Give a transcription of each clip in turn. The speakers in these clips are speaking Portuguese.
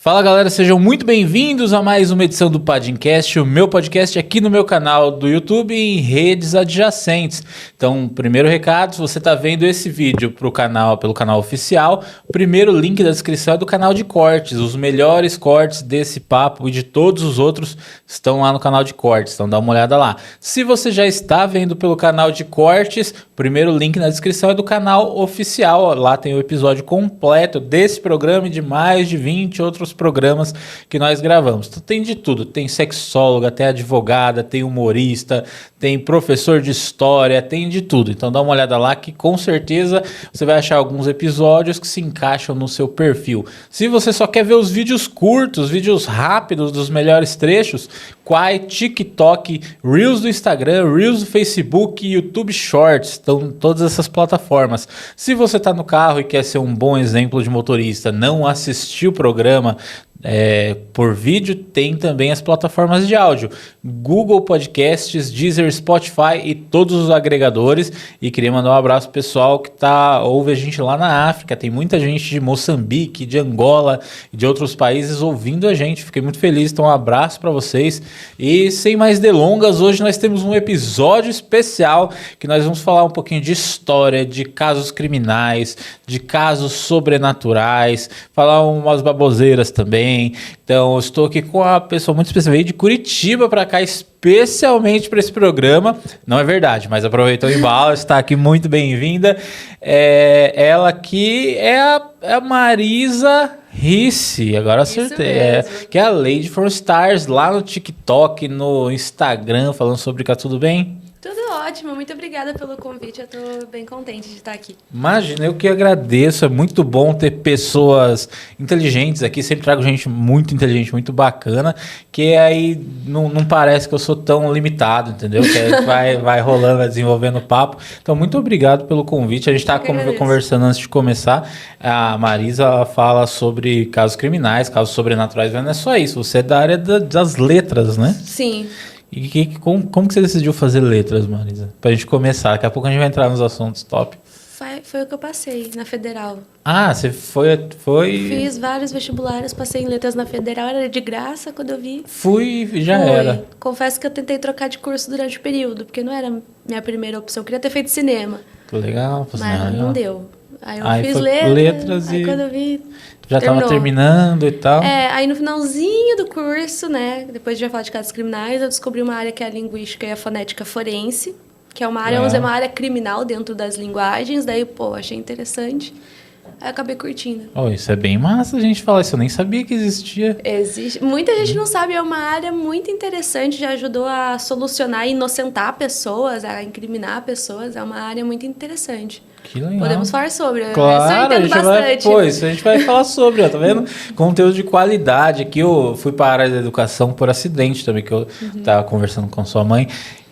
Fala galera, sejam muito bem-vindos a mais uma edição do Padcast, o meu podcast aqui no meu canal do YouTube e em redes adjacentes. Então, primeiro recado, se você está vendo esse vídeo pelo canal oficial, o primeiro link da descrição é do canal de cortes. Os melhores cortes desse papo e de todos os outros estão lá no canal de cortes, então dá uma olhada lá. Se você já está vendo pelo canal de cortes, o primeiro link na descrição é do canal oficial. Lá tem o episódio completo desse programa e de mais de 20 outros programas que nós gravamos. Então tem de tudo, tem sexóloga, tem advogada, tem humorista, tem professor de história, tem de tudo. Então dá uma olhada lá que com certeza você vai achar alguns episódios que se encaixam no seu perfil. Se você só quer ver os vídeos curtos, vídeos rápidos dos melhores trechos, Quai, TikTok, Reels do Instagram, Reels do Facebook e YouTube Shorts, estão todas essas plataformas. Se você está no carro e quer ser um bom exemplo de motorista, não assistiu o programa por vídeo, tem também as plataformas de áudio, Google Podcasts, Deezer, Spotify e todos os agregadores. E queria mandar um abraço pro pessoal que ouve a gente lá na África. Tem muita gente de Moçambique, de Angola e de outros países ouvindo a gente. Fiquei muito feliz, então um abraço para vocês. E sem mais delongas, hoje nós temos um episódio especial que nós vamos falar um pouquinho de história, de casos criminais, de casos sobrenaturais, falar umas baboseiras também. Então, eu estou aqui com uma pessoa muito especial, veio de Curitiba para cá especialmente para esse programa. Não é verdade, mas aproveitou o embalo, está aqui, muito bem-vinda. Ela aqui é a Marisa Risse, agora acertei. Que é a Lady from Stars lá no TikTok, no Instagram, falando sobre cá, tudo bem? Tudo ótimo, muito obrigada pelo convite, eu tô bem contente de estar aqui. Imagina, eu que agradeço, é muito bom ter pessoas inteligentes aqui, sempre trago gente muito inteligente, muito bacana, que aí não parece que eu sou tão limitado, entendeu? Que vai rolando, vai desenvolvendo o papo. Então, muito obrigado pelo convite, a gente está conversando antes de começar, a Marisa fala sobre casos criminais, casos sobrenaturais, mas não é só isso, você é da área das letras, né? Sim. E como que você decidiu fazer letras, Marisa? Pra gente começar, daqui a pouco a gente vai entrar nos assuntos top. Foi o que eu passei na Federal. Ah, você foi... Fiz vários vestibulares, passei em letras na Federal, era de graça quando eu vi. Era. Confesso que eu tentei trocar de curso durante o período, porque não era minha primeira opção, eu queria ter feito cinema. Legal. Mas não deu. Aí eu fiz letras aí e... quando eu vi... Já terminou. tava terminando e tal. Aí no finalzinho do curso, né, depois de já falar de casos criminais, eu descobri uma área que é a linguística e a fonética forense, que é uma área, vamos dizer, uma área criminal dentro das linguagens, daí, achei interessante, aí eu acabei curtindo. Isso é bem massa a gente falar isso, eu nem sabia que existia. Existe, muita gente não sabe, é uma área muito interessante, já ajudou a solucionar e inocentar pessoas, a incriminar pessoas, é uma área muito interessante. Que legal. Podemos falar sobre. Claro, eu entendo bastante. Isso a gente vai falar sobre, tá vendo? Conteúdo de qualidade. Aqui eu fui para a área da educação por acidente também, que eu estava conversando com sua mãe,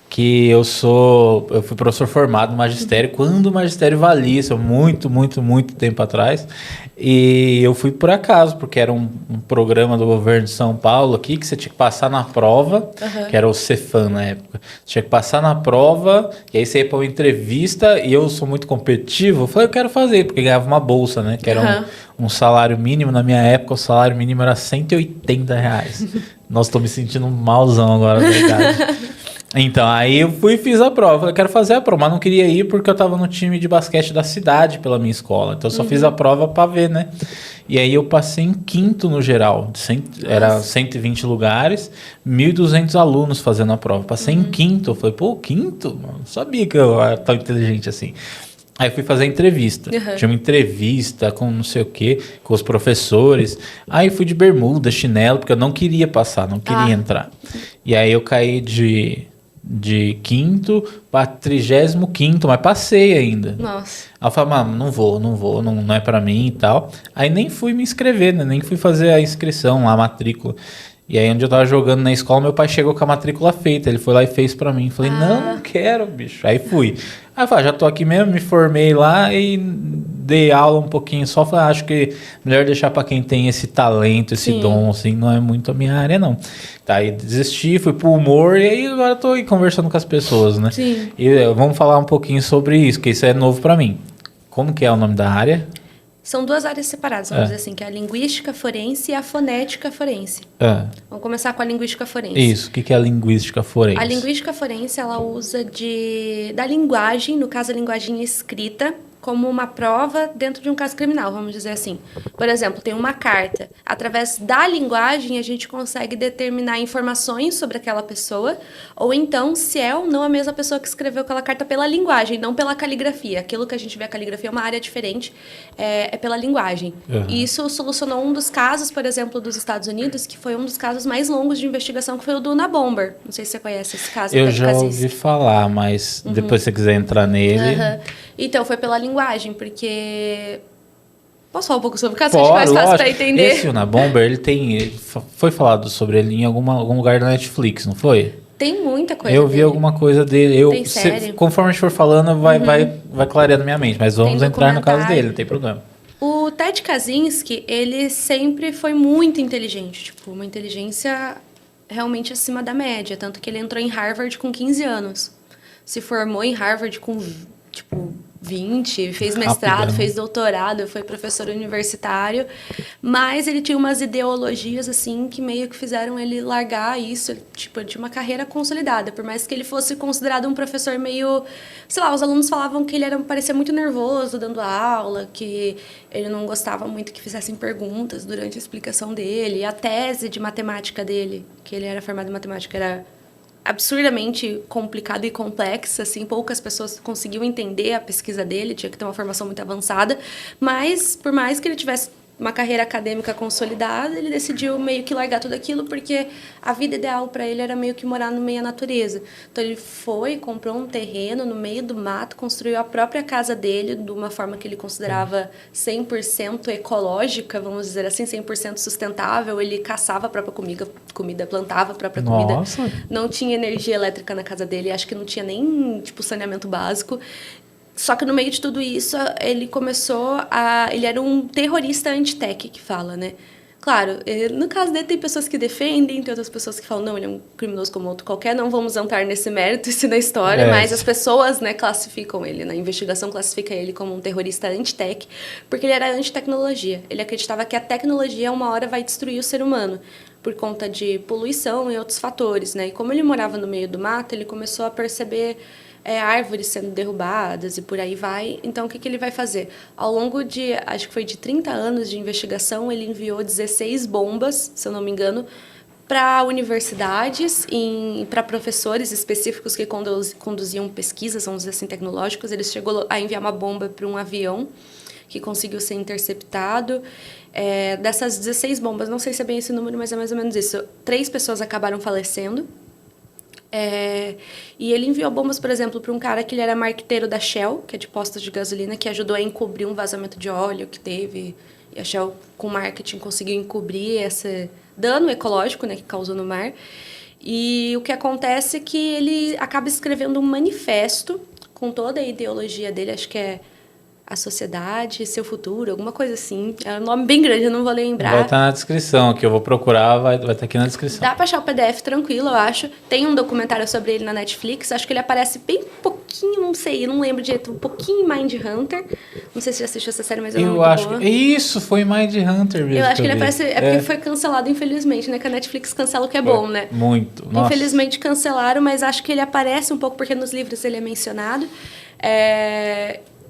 que eu fui professor formado no magistério, quando o magistério valia, isso muito tempo atrás, e eu fui por acaso, porque era um programa do governo de São Paulo aqui, que você tinha que passar na prova, que era o Cefam na época, você tinha que passar na prova, e aí você ia para uma entrevista, e eu sou muito competitivo, eu falei, eu quero fazer, porque ganhava uma bolsa, né, que era um salário mínimo, na minha época o salário mínimo era R$180. Nossa, tô me sentindo malzão agora, na verdade. Então, aí eu fui e fiz a prova. Falei, quero fazer a prova, mas não queria ir porque eu tava no time de basquete da cidade pela minha escola. Então, eu só fiz a prova pra ver, né? E aí eu passei em quinto no geral. Era 120 lugares, 1.200 alunos fazendo a prova. Passei em quinto. Eu falei, quinto? Não sabia que eu era tão inteligente assim. Aí eu fui fazer a entrevista. Tinha uma entrevista com não sei o quê, com os professores. Aí fui de bermuda, chinelo, porque eu não queria passar, não queria entrar. E aí eu caí de quinto para 35º, mas passei ainda. Nossa. Aí eu falei, mano, não vou, não é pra mim e tal. Aí nem fui me inscrever, né? Nem fui fazer a inscrição, a matrícula. E aí, onde eu tava jogando na escola, meu pai chegou com a matrícula feita. Ele foi lá e fez pra mim. Falei, não quero, bicho. Aí fui. Aí eu falei, já tô aqui mesmo, me formei lá e dei aula um pouquinho só. Falei, acho que melhor deixar pra quem tem esse talento, esse dom, assim, não é muito a minha área, não. Tá, aí desisti, fui pro humor e aí agora tô aí conversando com as pessoas, né? Sim. E vamos falar um pouquinho sobre isso, que isso é novo pra mim. Como que é o nome da área? São duas áreas separadas, vamos dizer assim, que é a linguística forense e a fonética forense. Vamos começar com a linguística forense. Isso, o que é a linguística forense? A linguística forense, ela usa da linguagem, no caso a linguagem escrita, como uma prova dentro de um caso criminal, vamos dizer assim. Por exemplo, tem uma carta. Através da linguagem, a gente consegue determinar informações sobre aquela pessoa, ou então, se é ou não a mesma pessoa que escreveu aquela carta pela linguagem, não pela caligrafia. Aquilo que a gente vê a caligrafia é uma área diferente, é pela linguagem. E isso solucionou um dos casos, por exemplo, dos Estados Unidos, que foi um dos casos mais longos de investigação, que foi o do Unabomber. Não sei se você conhece esse caso. Eu já ouvi falar, mas depois se você quiser entrar nele... Então, foi pela linguagem, porque... Posso falar um pouco sobre o caso? Acho que é mais fácil para entender. Esse Unabomber, ele foi falado sobre ele em algum lugar da Netflix, não foi? Tem muita coisa Eu vi alguma coisa dele. Tem série. Conforme a gente for falando, vai clareando minha mente. Mas vamos entrar no caso dele, não tem problema. O Ted Kaczynski, ele sempre foi muito inteligente. Tipo, uma inteligência realmente acima da média. Tanto que ele entrou em Harvard com 15 anos. Se formou em Harvard com, 20, fez mestrado, fez doutorado, foi professor universitário, mas ele tinha umas ideologias, assim, que meio que fizeram ele largar isso, de uma carreira consolidada, por mais que ele fosse considerado um professor meio, sei lá, os alunos falavam que ele parecia muito nervoso dando aula, que ele não gostava muito que fizessem perguntas durante a explicação dele, e a tese de matemática dele, que ele era formado em matemática, era absurdamente complicado e complexo, assim, poucas pessoas conseguiam entender a pesquisa dele, tinha que ter uma formação muito avançada, mas por mais que ele tivesse uma carreira acadêmica consolidada, ele decidiu meio que largar tudo aquilo, porque a vida ideal para ele era meio que morar no meio da natureza. Então ele comprou um terreno no meio do mato, construiu a própria casa dele de uma forma que ele considerava 100% ecológica, vamos dizer assim, 100% sustentável. Ele caçava a própria comida, plantava a própria comida. Não tinha energia elétrica na casa dele, acho que não tinha nem saneamento básico. Só que no meio de tudo isso, ele ele era um terrorista anti-tech, que fala, né? Claro, no caso dele tem pessoas que defendem, tem outras pessoas que falam, não, ele é um criminoso como outro qualquer, não vamos entrar nesse mérito, isso na história, mas as pessoas, né, classificam ele, na investigação classifica ele como um terrorista anti-tech, porque ele era anti-tecnologia. Ele acreditava que a tecnologia uma hora vai destruir o ser humano, por conta de poluição e outros fatores, né? E como ele morava no meio do mato, ele começou a perceber árvores sendo derrubadas e por aí vai. Então, o que ele vai fazer? Ao longo de, acho que foi de 30 anos de investigação, ele enviou 16 bombas, se eu não me engano, para universidades e para professores específicos que conduziam pesquisas, vamos dizer assim, tecnológicas. Ele chegou a enviar uma bomba para um avião que conseguiu ser interceptado. Dessas 16 bombas, não sei se é bem esse número, mas é mais ou menos isso. 3 pessoas acabaram falecendo. E ele enviou bombas, por exemplo, para um cara que ele era marqueteiro da Shell, que é de postos de gasolina, que ajudou a encobrir um vazamento de óleo que teve. E a Shell, com marketing, conseguiu encobrir esse dano ecológico, né, que causou no mar. E o que acontece é que ele acaba escrevendo um manifesto com toda a ideologia dele, acho que é A Sociedade, Seu Futuro, alguma coisa assim. É um nome bem grande, eu não vou lembrar. Vai estar na descrição, que eu vou procurar, vai estar aqui na descrição. Dá pra achar o PDF tranquilo, eu acho. Tem um documentário sobre ele na Netflix, acho que ele aparece bem pouquinho, não sei, eu não lembro direito, um pouquinho em Mindhunter. Não sei se você já assistiu essa série, mas é muito acho boa. Que... Isso, foi Mindhunter mesmo. Eu acho que ele aparece... porque foi cancelado, infelizmente, né? Que a Netflix cancela o que é bom, né? Muito. Nossa. Infelizmente cancelaram, mas acho que ele aparece um pouco, porque nos livros ele é mencionado.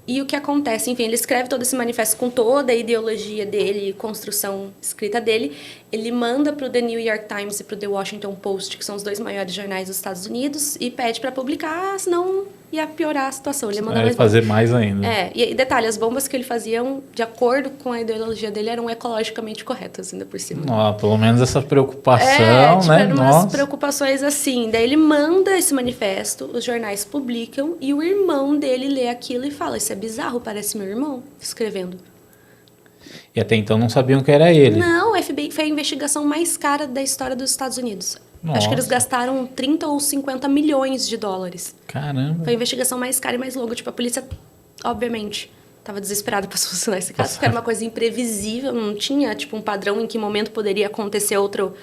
E o que acontece? Enfim, ele escreve todo esse manifesto com toda a ideologia dele, construção escrita dele. Ele manda para o The New York Times e para o The Washington Post, que são os 2 maiores jornais dos Estados Unidos, e pede para publicar, senão ia piorar a situação. Ele manda fazer mais ainda. E detalhe, as bombas que ele fazia, de acordo com a ideologia dele, eram ecologicamente corretas, ainda por cima. Pelo menos essa preocupação, né? Eram umas preocupações assim. Daí ele manda esse manifesto, os jornais publicam, e o irmão dele lê aquilo e fala, isso é bizarro, parece meu irmão escrevendo. E até então não sabiam que era ele. Não, o FBI foi a investigação mais cara da história dos Estados Unidos. Nossa. Acho que eles gastaram 30 ou 50 milhões de dólares. Caramba. Foi a investigação mais cara e mais longa. Tipo, a polícia, obviamente, estava desesperada para solucionar esse caso, porque era uma coisa imprevisível, não tinha um padrão em que momento poderia acontecer outro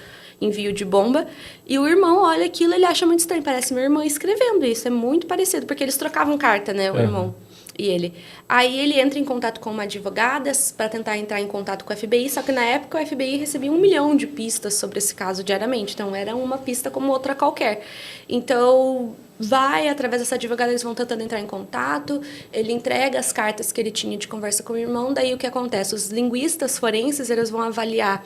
envio de bomba. E o irmão olha aquilo, ele acha muito estranho. Parece meu irmão escrevendo isso, é muito parecido, porque eles trocavam carta, né, o irmão. E ele. Aí ele entra em contato com uma advogada para tentar entrar em contato com o FBI, só que na época o FBI recebia 1 milhão de pistas sobre esse caso diariamente. Então era uma pista como outra qualquer. Então através dessa advogada, eles vão tentando entrar em contato, ele entrega as cartas que ele tinha de conversa com o irmão, daí o que acontece? Os linguistas forenses, eles vão avaliar,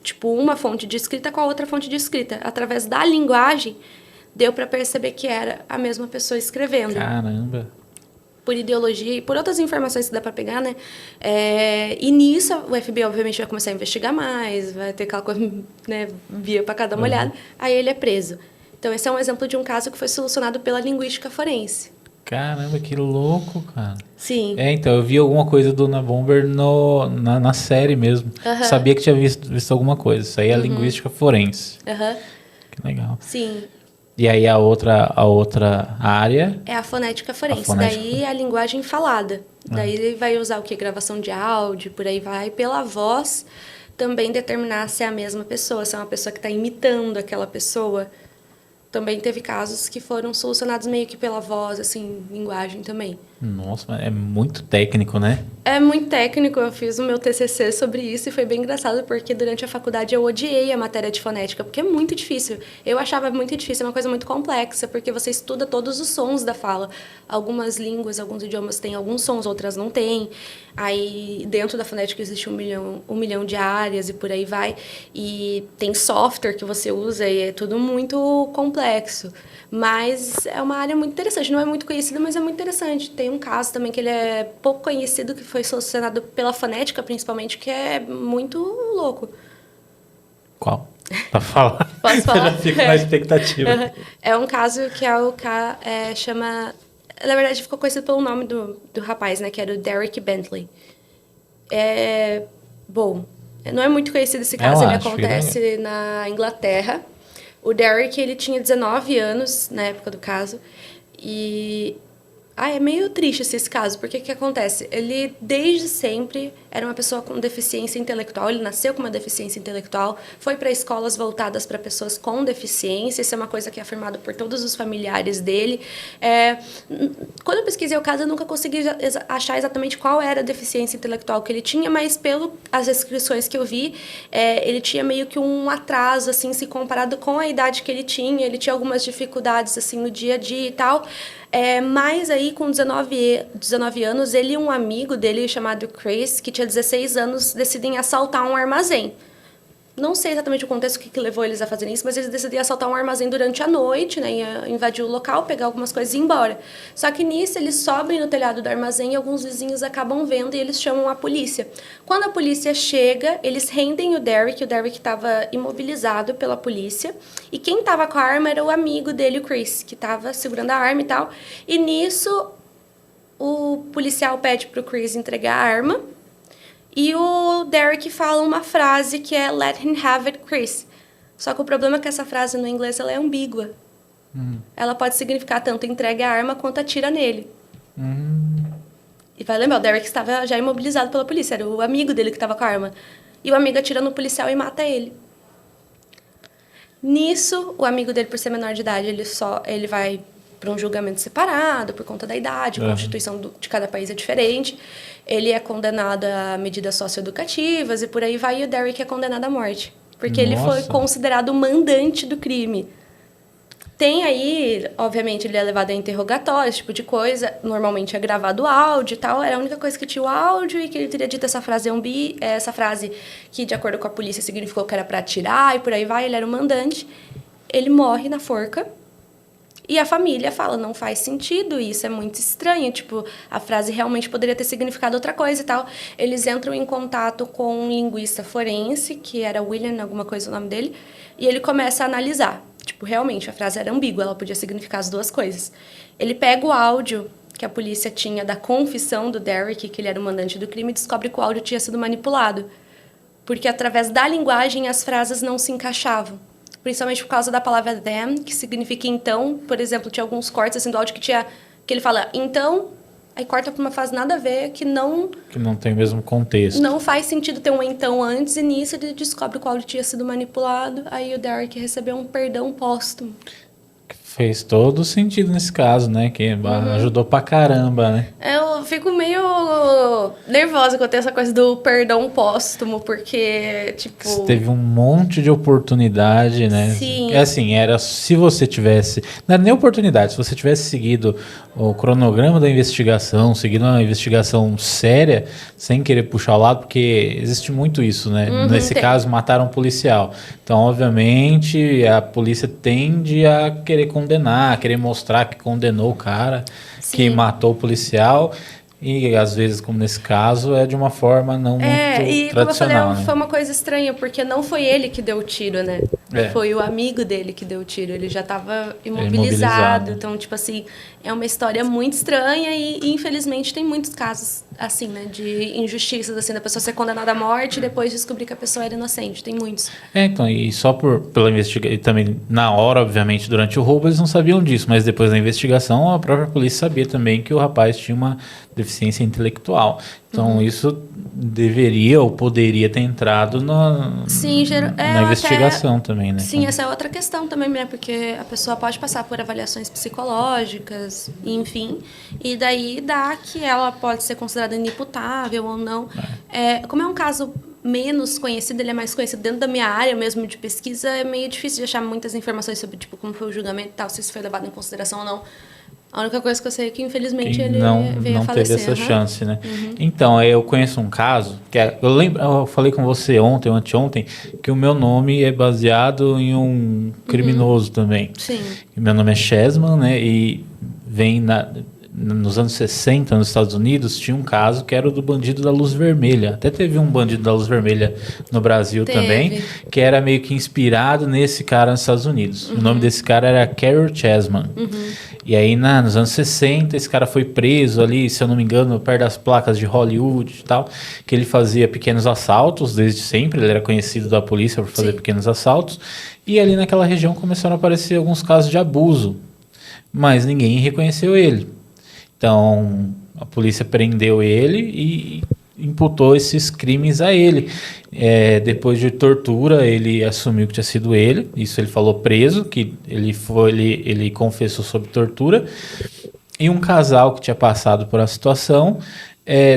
tipo, uma fonte de escrita com a outra fonte de escrita. Através da linguagem, deu para perceber que era a mesma pessoa escrevendo. Caramba! Por ideologia e por outras informações que dá para pegar, né? E nisso, o FBI, obviamente, vai começar a investigar mais, vai ter aquela coisa, né, via para cada uma olhada. Aí ele é preso. Então, esse é um exemplo de um caso que foi solucionado pela linguística forense. Caramba, que louco, cara. Sim. Então, eu vi alguma coisa do Unabomber na série mesmo. Sabia que tinha visto alguma coisa. Isso aí é a linguística forense. Que legal. Sim. E aí a outra área... É a fonética forense. Daí a linguagem falada. Daí ele vai usar o quê? Gravação de áudio, por aí vai. Pela voz, também determinar se é a mesma pessoa, se é uma pessoa que está imitando aquela pessoa. Também teve casos que foram solucionados meio que pela voz, assim, linguagem também. Nossa, é muito técnico, né? É muito técnico. Eu fiz o meu TCC sobre isso e foi bem engraçado porque durante a faculdade eu odiei a matéria de fonética, porque é muito difícil. Eu achava muito difícil, é uma coisa muito complexa, porque você estuda todos os sons da fala. Algumas línguas, alguns idiomas têm alguns sons, outras não têm. Aí, dentro da fonética existe 1 milhão de áreas e por aí vai. E tem software que você usa e é tudo muito complexo. Mas é uma área muito interessante. Não é muito conhecida, mas é muito interessante. Tem um caso também que ele é pouco conhecido, que foi solucionado pela fonética, principalmente, que é muito louco. Qual? Pra falar. Posso falar? Eu já fico na expectativa. É um caso que chama... Na verdade, ficou conhecido pelo nome do rapaz, né? Que era o Derek Bentley. Bom, não é muito conhecido esse caso. Ele acontece na Inglaterra. O Derek, ele tinha 19 anos na época do caso. E... é meio triste esse caso, porque o que acontece? Ele, desde sempre, era uma pessoa com deficiência intelectual, ele nasceu com uma deficiência intelectual, foi para escolas voltadas para pessoas com deficiência, isso é uma coisa que é afirmado por todos os familiares dele. Quando eu pesquisei o caso, eu nunca consegui achar exatamente qual era a deficiência intelectual que ele tinha, mas pelas descrições que eu vi, ele tinha meio que um atraso, assim, se comparado com a idade que ele tinha algumas dificuldades, assim, no dia a dia e tal. Mas aí, com 19 anos, ele e um amigo dele chamado Chris, que tinha 16 anos, decidem assaltar um armazém. Não sei exatamente o contexto que levou eles a fazer isso, mas eles decidiram assaltar um armazém durante a noite, né? Invadir o local, pegar algumas coisas e ir embora. Só que nisso, eles sobem no telhado do armazém e alguns vizinhos acabam vendo e eles chamam a polícia. Quando a polícia chega, eles rendem o Derek estava imobilizado pela polícia. E quem estava com a arma era o amigo dele, o Chris, que estava segurando a arma e tal. E nisso, o policial pede para o Chris entregar a arma. E o Derek fala uma frase que é "Let him have it, Chris". Só que o problema é que essa frase no inglês ela é ambígua. Ela pode significar tanto entrega a arma quanto atira nele. E vai lembrar, o Derek estava já imobilizado pela polícia, era o amigo dele que estava com a arma. E o amigo atira no policial e mata ele. Nisso, o amigo dele, por ser menor de idade, ele vai para um julgamento separado por conta da idade, a constituição de cada país é diferente. Ele é condenado a medidas socioeducativas e por aí vai, e o Derek é condenado à morte. Porque ele foi considerado o mandante do crime. Tem aí, obviamente, ele é levado a interrogatório, esse tipo de coisa. Normalmente é gravado o áudio e tal. Era a única coisa que tinha o áudio e que ele teria dito essa frase que, de acordo com a polícia, significou que era para atirar e por aí vai. Ele era o mandante. Ele morre na forca. E a família fala, não faz sentido, isso é muito estranho, tipo, a frase realmente poderia ter significado outra coisa e tal. Eles entram em contato com um linguista forense, que era William, alguma coisa o nome dele, e ele começa a analisar. Tipo, realmente, a frase era ambígua, ela podia significar as duas coisas. Ele pega o áudio que a polícia tinha da confissão do Derek, que ele era o mandante do crime, e descobre que o áudio tinha sido manipulado. Porque, através da linguagem, as frases não se encaixavam. Principalmente por causa da palavra them, que significa então. Por exemplo, tinha alguns cortes assim, do áudio que ele fala então, aí corta para uma frase nada a ver, que não tem o mesmo contexto. Não faz sentido ter um então antes, e nisso ele descobre que o áudio tinha sido manipulado, aí o Derek recebeu um perdão póstumo. Fez todo sentido nesse caso, né? Que ajudou pra caramba, né? Eu fico meio nervosa quando tem essa coisa do perdão póstumo, porque, tipo... Você teve um monte de oportunidade, né? Sim. É assim, era se você tivesse... Não era nem oportunidade, se você tivesse seguido o cronograma da investigação, seguido uma investigação séria, sem querer puxar o lado, porque existe muito isso, né? Nesse caso, mataram um policial. Então, obviamente, a polícia tende a querer condenar, querer mostrar que condenou o cara, que matou o policial. E às vezes, como nesse caso, é de uma forma não muito e tradicional. Como eu falei, né? foi uma coisa estranha, porque não foi ele que deu o tiro, né? Foi o amigo dele que deu o tiro. Ele já estava imobilizado. Então, tipo assim, é uma história muito estranha e infelizmente tem muitos casos assim, né? De injustiças, assim, da pessoa ser condenada à morte e depois descobrir que a pessoa era inocente. Tem muitos. Então, e só pela investigação, e também na hora, obviamente, durante o roubo, eles não sabiam disso, mas depois da investigação, a própria polícia sabia também que o rapaz tinha uma deficiência intelectual. Então, isso deveria ou poderia ter entrado na investigação também, né? Sim, essa é outra questão também, né? Porque a pessoa pode passar por avaliações psicológicas, enfim, e daí dá que ela pode ser considerada inimputável ou não. Como é um caso menos conhecido, ele é mais conhecido dentro da minha área mesmo de pesquisa, é meio difícil de achar muitas informações sobre, tipo, como foi o julgamento e tal, se isso foi levado em consideração ou não. A única coisa que eu sei é que, infelizmente, ele veio a falecer. Teve essa chance, né? Então, eu conheço um caso, eu falei com você ontem ou anteontem, que o meu nome é baseado em um criminoso também. Sim. E meu nome é Chessman, né? E vem nos anos 60, nos Estados Unidos, tinha um caso que era o do bandido da luz vermelha. Até teve um bandido da luz vermelha no Brasil também, que era meio que inspirado nesse cara nos Estados Unidos. O nome desse cara era Carol Chessman. E aí, nos anos 60, esse cara foi preso ali, se eu não me engano, perto das placas de Hollywood e tal, que ele fazia pequenos assaltos desde sempre, ele era conhecido da polícia por fazer pequenos assaltos, e ali naquela região começaram a aparecer alguns casos de abuso, mas ninguém reconheceu ele. Então, a polícia prendeu ele e imputou esses crimes a ele. Depois de tortura, ele assumiu que tinha sido ele. Isso ele falou preso, que ele confessou sobre tortura. E um casal que tinha passado por a situação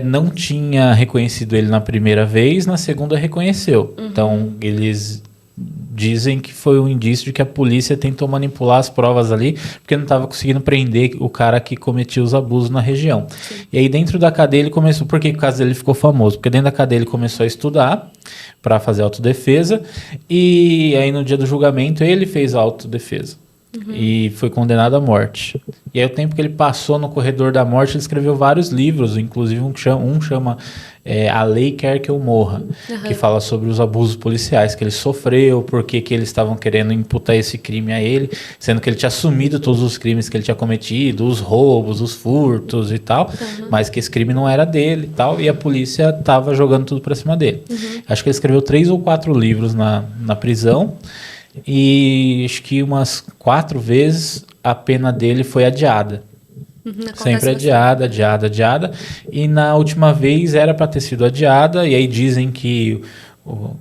não tinha reconhecido ele na primeira vez, na segunda reconheceu. Então, eles dizem que foi um indício de que a polícia tentou manipular as provas ali, porque não estava conseguindo prender o cara que cometia os abusos na região. E aí dentro da cadeia ele começou, por que o caso dele ficou famoso? Porque dentro da cadeia ele começou a estudar para fazer autodefesa, e aí no dia do julgamento ele fez a autodefesa. E foi condenado à morte. E aí o tempo que ele passou no corredor da morte, ele escreveu vários livros, inclusive um chama A Lei Quer Que Eu Morra, que fala sobre os abusos policiais que ele sofreu, por que eles estavam querendo imputar esse crime a ele, sendo que ele tinha assumido todos os crimes que ele tinha cometido, os roubos, os furtos e tal, mas que esse crime não era dele e tal, e a polícia estava jogando tudo para cima dele. Acho que ele escreveu 3 ou 4 livros na prisão, e acho que umas 4 vezes a pena dele foi adiada. Sempre adiada. E na última vez era para ter sido adiada, e aí dizem que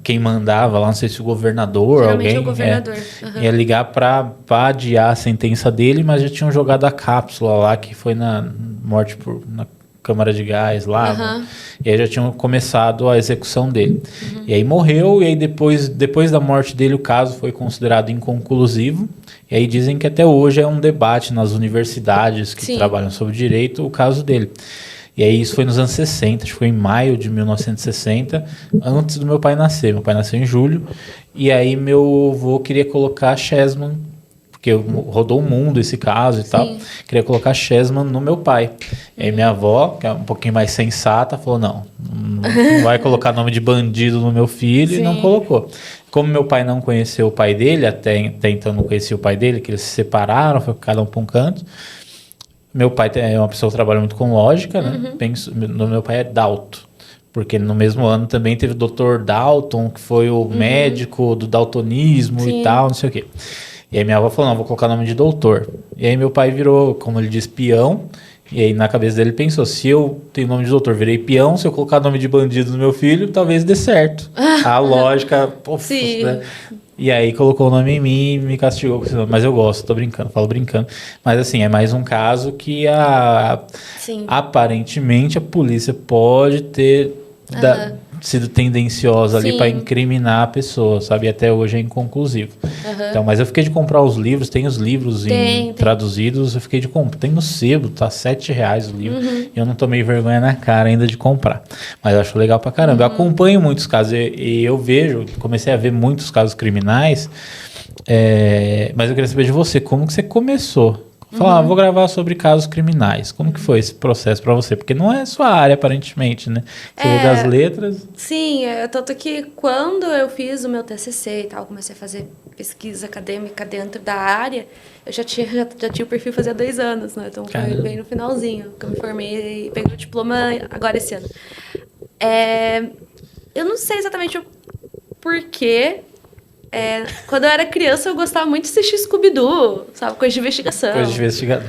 quem mandava lá, não sei se o governador, geralmente alguém, o governador. ia ligar para adiar a sentença dele, mas já tinham jogado a cápsula lá, que foi na morte na câmara de gás lá, e aí já tinham começado a execução dele. E aí morreu, e aí depois da morte dele o caso foi considerado inconclusivo, e aí dizem que até hoje é um debate nas universidades que trabalham sobre direito o caso dele. E aí isso foi nos anos 60, acho que foi em maio de 1960, antes do meu pai nascer. Meu pai nasceu em julho, e aí meu avô queria colocar Chessman, porque rodou o mundo esse caso e tal, queria colocar Chessman no meu pai. E aí minha avó, que é um pouquinho mais sensata, falou, não vai colocar nome de bandido no meu filho, e não colocou. Como meu pai não conheceu o pai dele, até então não conhecia o pai dele, que eles se separaram, foi cada um para um canto. Meu pai é uma pessoa que trabalha muito com lógica, né? Meu pai é Dalton, porque no mesmo ano também teve o Dr. Dalton, que foi o médico do daltonismo e tal, não sei o quê. E aí minha avó falou, não, vou colocar o nome de doutor. E aí meu pai virou, como ele diz, peão. E aí na cabeça dele pensou, se eu tenho nome de doutor, virei peão, se eu colocar nome de bandido no meu filho, talvez dê certo. A lógica, né? E aí colocou o nome em mim e me castigou com esse nome. Mas eu gosto, tô brincando, falo brincando. Mas assim, é mais um caso que aparentemente a polícia pode ter sido tendenciosa ali para incriminar a pessoa, sabe? E até hoje é inconclusivo. Então, mas eu fiquei de comprar os livros, tem os livros traduzidos, eu fiquei de comprar. Tem no sebo, tá R$7 o livro. E eu não tomei vergonha na cara ainda de comprar. Mas eu acho legal pra caramba. Eu acompanho muitos casos e eu vejo, comecei a ver muitos casos criminais, mas eu queria saber de você, como que você começou? Falar, vou gravar sobre casos criminais. Como que foi esse processo pra você? Porque não é sua área, aparentemente, né? Você veio das letras. Sim, tanto que quando eu fiz o meu TCC e tal, comecei a fazer pesquisa acadêmica dentro da área, eu já tinha o perfil fazia 2 anos, né? Então foi bem no finalzinho que eu me formei e peguei o diploma agora esse ano. Eu não sei exatamente o porquê. Quando eu era criança, eu gostava muito de assistir Scooby-Doo, sabe? Coisa de investigação.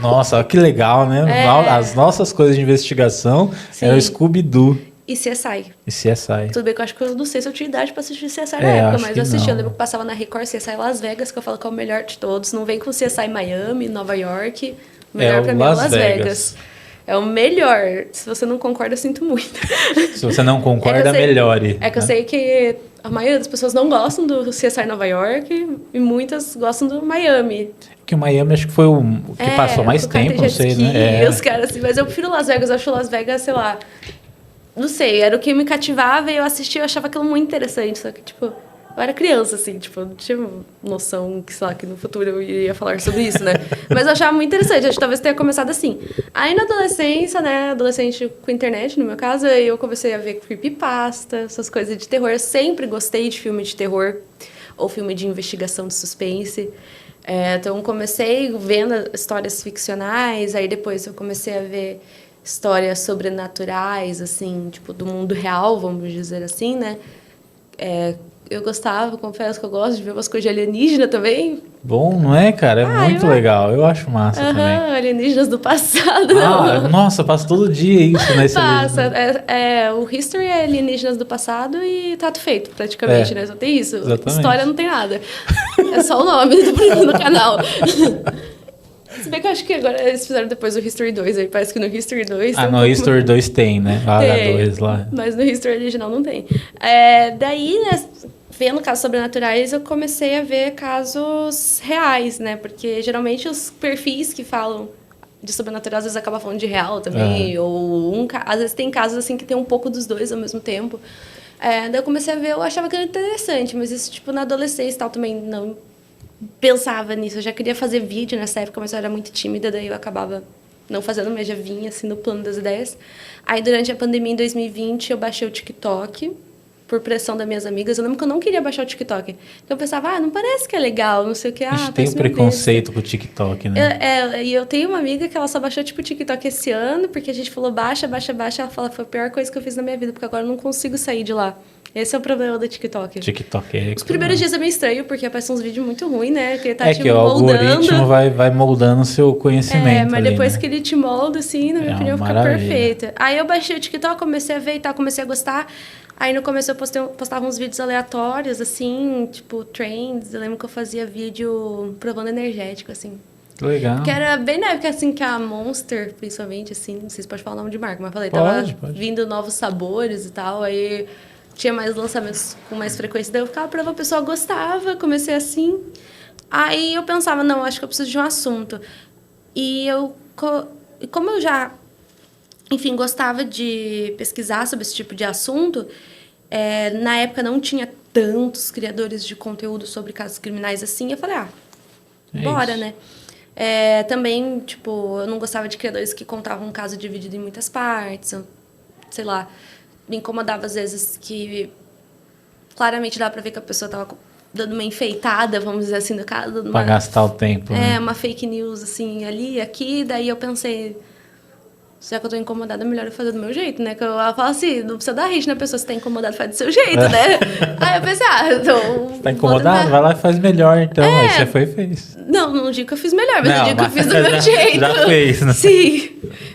Nossa, que legal, né? As nossas coisas de investigação eram Scooby-Doo. E CSI. Tudo bem que eu acho que eu não sei se eu tinha idade pra assistir CSI na época, mas eu assisti. Eu lembro que passava na Record CSI Las Vegas, que eu falo que é o melhor de todos. Não vem com CSI Miami, Nova York. O melhor pra mim é Las Vegas. É o melhor. Se você não concorda, eu sinto muito. Se você não concorda, melhore. É que eu sei que a maioria das pessoas não gostam do CSI Nova York e muitas gostam do Miami. Que o Miami acho que foi o que passou mais tempo, não sei, né? Os caras assim, mas eu prefiro Las Vegas. Eu acho Las Vegas, sei lá... Não sei, era o que me cativava e eu assistia, eu achava aquilo muito interessante. Só que, tipo, eu era criança, assim, tipo, não tinha noção que, sei lá, que no futuro eu iria falar sobre isso, né? Mas eu achava muito interessante, acho que talvez tenha começado assim. Aí na adolescência, né, adolescente com internet, no meu caso, aí eu comecei a ver creepypasta, essas coisas de terror. Eu sempre gostei de filme de terror ou filme de investigação de suspense. Então, comecei vendo histórias ficcionais, aí depois eu comecei a ver histórias sobrenaturais, assim, tipo, do mundo real, vamos dizer assim, né? Eu gostava, confesso que eu gosto de ver umas coisas de alienígena também. Bom, não é, cara? É muito legal. Eu acho massa também. Alienígenas do passado. Nossa, passa todo dia isso, né? Passa. O History é alienígenas do passado e Trato Feito, praticamente, né? Só tem isso. Exatamente. História não tem nada. É só o nome do canal. Se bem que eu acho que agora eles fizeram depois o History 2, aí parece que no History 2... no History 2 tem, né? O H2 lá. Mas no History original não tem. Daí, né, vendo casos sobrenaturais, eu comecei a ver casos reais, né? Porque geralmente os perfis que falam de sobrenatural às vezes acabam falando de real também, ou às vezes tem casos assim que tem um pouco dos dois ao mesmo tempo. Daí eu comecei a ver, eu achava que era interessante, mas isso, tipo, na adolescência e tal, também não pensava nisso. Eu já queria fazer vídeo nessa época, mas eu era muito tímida, daí eu acabava não fazendo, mas já vinha assim no plano das ideias. Aí durante a pandemia em 2020 eu baixei o TikTok por pressão das minhas amigas. Eu lembro que eu não queria baixar o TikTok. Então eu pensava, não parece que é legal, não sei o que. A gente tem um preconceito com o TikTok, né? E eu tenho uma amiga que ela só baixou tipo o TikTok esse ano, porque a gente falou baixa. Ela fala, foi a pior coisa que eu fiz na minha vida, porque agora eu não consigo sair de lá. Esse é o problema do TikTok. TikTok Os primeiros dias é meio estranho, porque aparecem uns vídeos muito ruins, né? Que ele tá que o algoritmo vai moldando o seu conhecimento. Mas ali, depois né? que ele te molda, assim, na minha opinião, fica perfeito. Aí eu baixei o TikTok, comecei a ver e tal, comecei a gostar. Aí no começo eu postava uns vídeos aleatórios, assim, tipo trends. Eu lembro que eu fazia vídeo provando energético, assim. Legal. Que era bem na época, assim, que a Monster, principalmente, assim, não sei se pode falar o nome de marca, mas falei, pode. Vindo novos sabores e tal, aí tinha mais lançamentos com mais frequência, daí eu ficava provando, a pessoa gostava, comecei assim. Aí eu pensava, não, acho que eu preciso de um assunto. E como eu já, enfim, gostava de pesquisar sobre esse tipo de assunto, na época não tinha tantos criadores de conteúdo sobre casos criminais assim, eu falei, bora, isso, né? Também, tipo, eu não gostava de criadores que contavam um caso dividido em muitas partes, sei lá, me incomodava às vezes que claramente dá pra ver que a pessoa tava dando uma enfeitada, vamos dizer assim, no caso. Pra gastar o tempo, né? Uma fake news, assim, ali, aqui, daí eu pensei, já que eu tô incomodada, é melhor eu fazer do meu jeito, né? Que eu falo assim, não precisa dar risco na pessoa, se tá incomodado, faz do seu jeito, né? Aí eu pensei, então... Tá incomodado? Vai lá e faz melhor, então. Aí você foi e fez. Não digo que eu fiz melhor, mas eu digo que eu fiz do meu jeito. Já fez, né? Sim.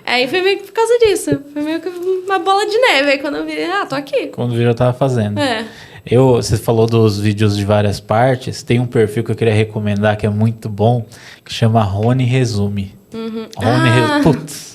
Aí foi meio que por causa disso. Foi meio que uma bola de neve. Aí quando eu vi, tô aqui. Quando vi, eu tava fazendo. Você falou dos vídeos de várias partes. Tem um perfil que eu queria recomendar que é muito bom, que chama Rony Resume. Putz.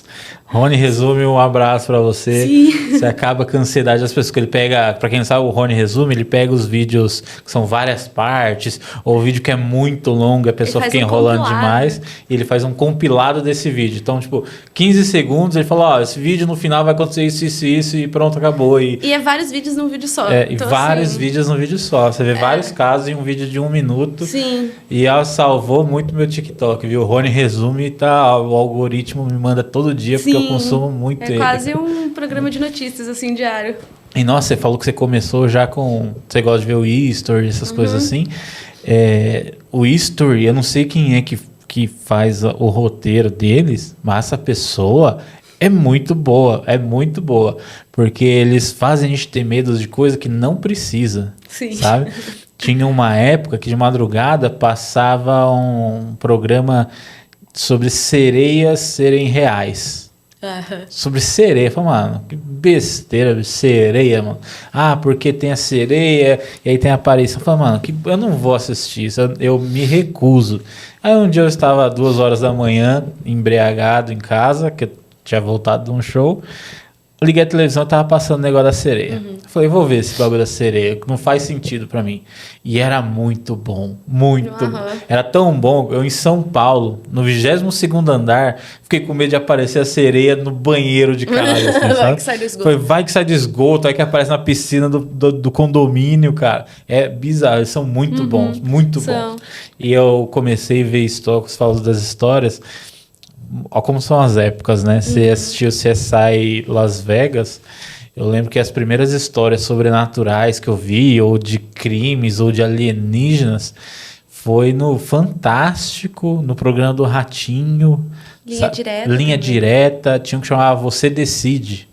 Rony Resume, um abraço pra você. Sim. Você acaba com a ansiedade das pessoas. Que ele pega, pra quem não sabe, o Rony Resume, ele pega os vídeos que são várias partes, ou o vídeo que é muito longo, a pessoa fica enrolando demais, e ele faz um compilado desse vídeo. Então, tipo, 15 segundos, ele fala, esse vídeo no final vai acontecer isso, e pronto, acabou. E é vários vídeos num vídeo só. Então, e vários vídeos num vídeo só. Você vê vários casos em um vídeo de 1 minuto. Sim. E ela salvou muito meu TikTok, viu? O Rony Resume, o algoritmo me manda todo dia, porque eu consumo muito ele. É quase um programa de notícias, assim, diário. E, nossa, você falou que você começou já com... Você gosta de ver o History, essas coisas assim. O History, eu não sei quem é que faz o roteiro deles, mas essa pessoa é muito boa, porque eles fazem a gente ter medo de coisa que não precisa, sabe? Tinha uma época que de madrugada passava um programa sobre sereias serem reais. Sobre sereia. Falei, mano, que besteira, sereia, mano. Porque tem a sereia e aí tem a aparição. Falei, mano, eu não vou assistir isso, eu me recuso. Aí um dia eu estava 2 horas da manhã, embriagado em casa, que eu tinha voltado de um show. Liguei a televisão e tava passando o negócio da sereia. Falei, vou ver esse bagulho da sereia, que não faz sentido pra mim. E era muito bom, muito bom. Era tão bom, eu em São Paulo, no 22º andar, fiquei com medo de aparecer a sereia no banheiro de casa. Assim, vai que sai do esgoto. Falei, vai que sai do esgoto, aí que aparece na piscina do condomínio, cara. É bizarro, eles são muito bons, muito bons. E eu comecei a ver histórias, falo das histórias... Olha como são as épocas, né? Você assistiu CSI Las Vegas. Eu lembro que as primeiras histórias sobrenaturais que eu vi, ou de crimes, ou de alienígenas, foi no Fantástico, no programa do Ratinho. Linha direta. Tinha um que chamava Você Decide.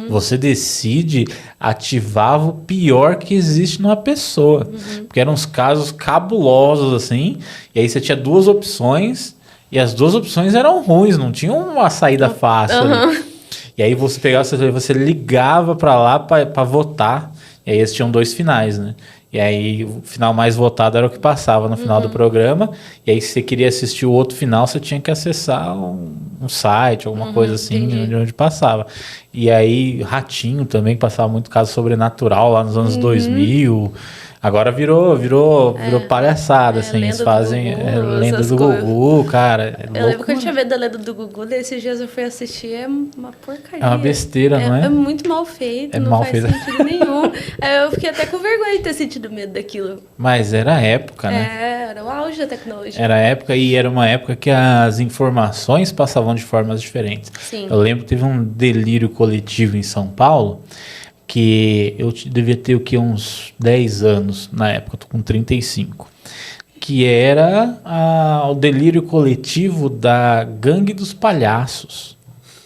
Você Decide ativava o pior que existe numa pessoa. Porque eram uns casos cabulosos, assim. E aí você tinha 2 opções... E as 2 opções eram ruins, não tinha uma saída fácil. E aí você pegava, você ligava pra lá pra votar. E aí eles tinham 2 finais, né? E aí o final mais votado era o que passava no final do programa. E aí se você queria assistir o outro final, você tinha que acessar um site, alguma coisa assim, onde passava. E aí Ratinho também passava muito caso sobrenatural lá nos anos 2000. Agora virou palhaçada, assim, eles fazem lenda do Gugu, cara. Eu lembro que eu tinha medo da lenda do Gugu, desses dias eu fui assistir, é uma porcaria. É uma besteira, não é? É muito mal feito, não faz sentido nenhum. Eu fiquei até com vergonha de ter sentido medo daquilo. Mas era a época, né? Era o auge da tecnologia. Era a época, e era uma época que as informações passavam de formas diferentes. Sim. Eu lembro que teve um delírio coletivo em São Paulo, que eu devia ter o que, uns 10 anos na época, eu tô com 35, que era o delírio coletivo da Gangue dos Palhaços.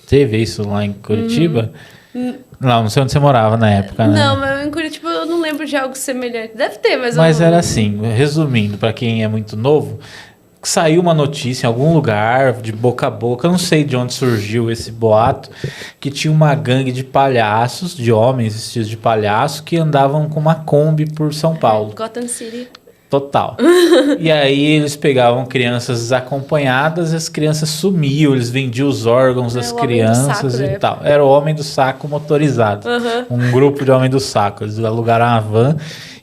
Teve isso lá em Curitiba? Não sei onde você morava na época, né? Não, mas em Curitiba eu não lembro de algo semelhante. Deve ter, mas era assim, resumindo, para quem é muito novo, saiu uma notícia em algum lugar, de boca a boca, eu não sei de onde surgiu esse boato, que tinha uma gangue de palhaços, de homens vestidos de palhaço, que andavam com uma Kombi por São Paulo. Gotham City. Total. E aí eles pegavam crianças desacompanhadas e as crianças sumiam, eles vendiam os órgãos das crianças e tal. Era o Homem do Saco motorizado. Um grupo de Homem do Saco. Eles alugaram uma van.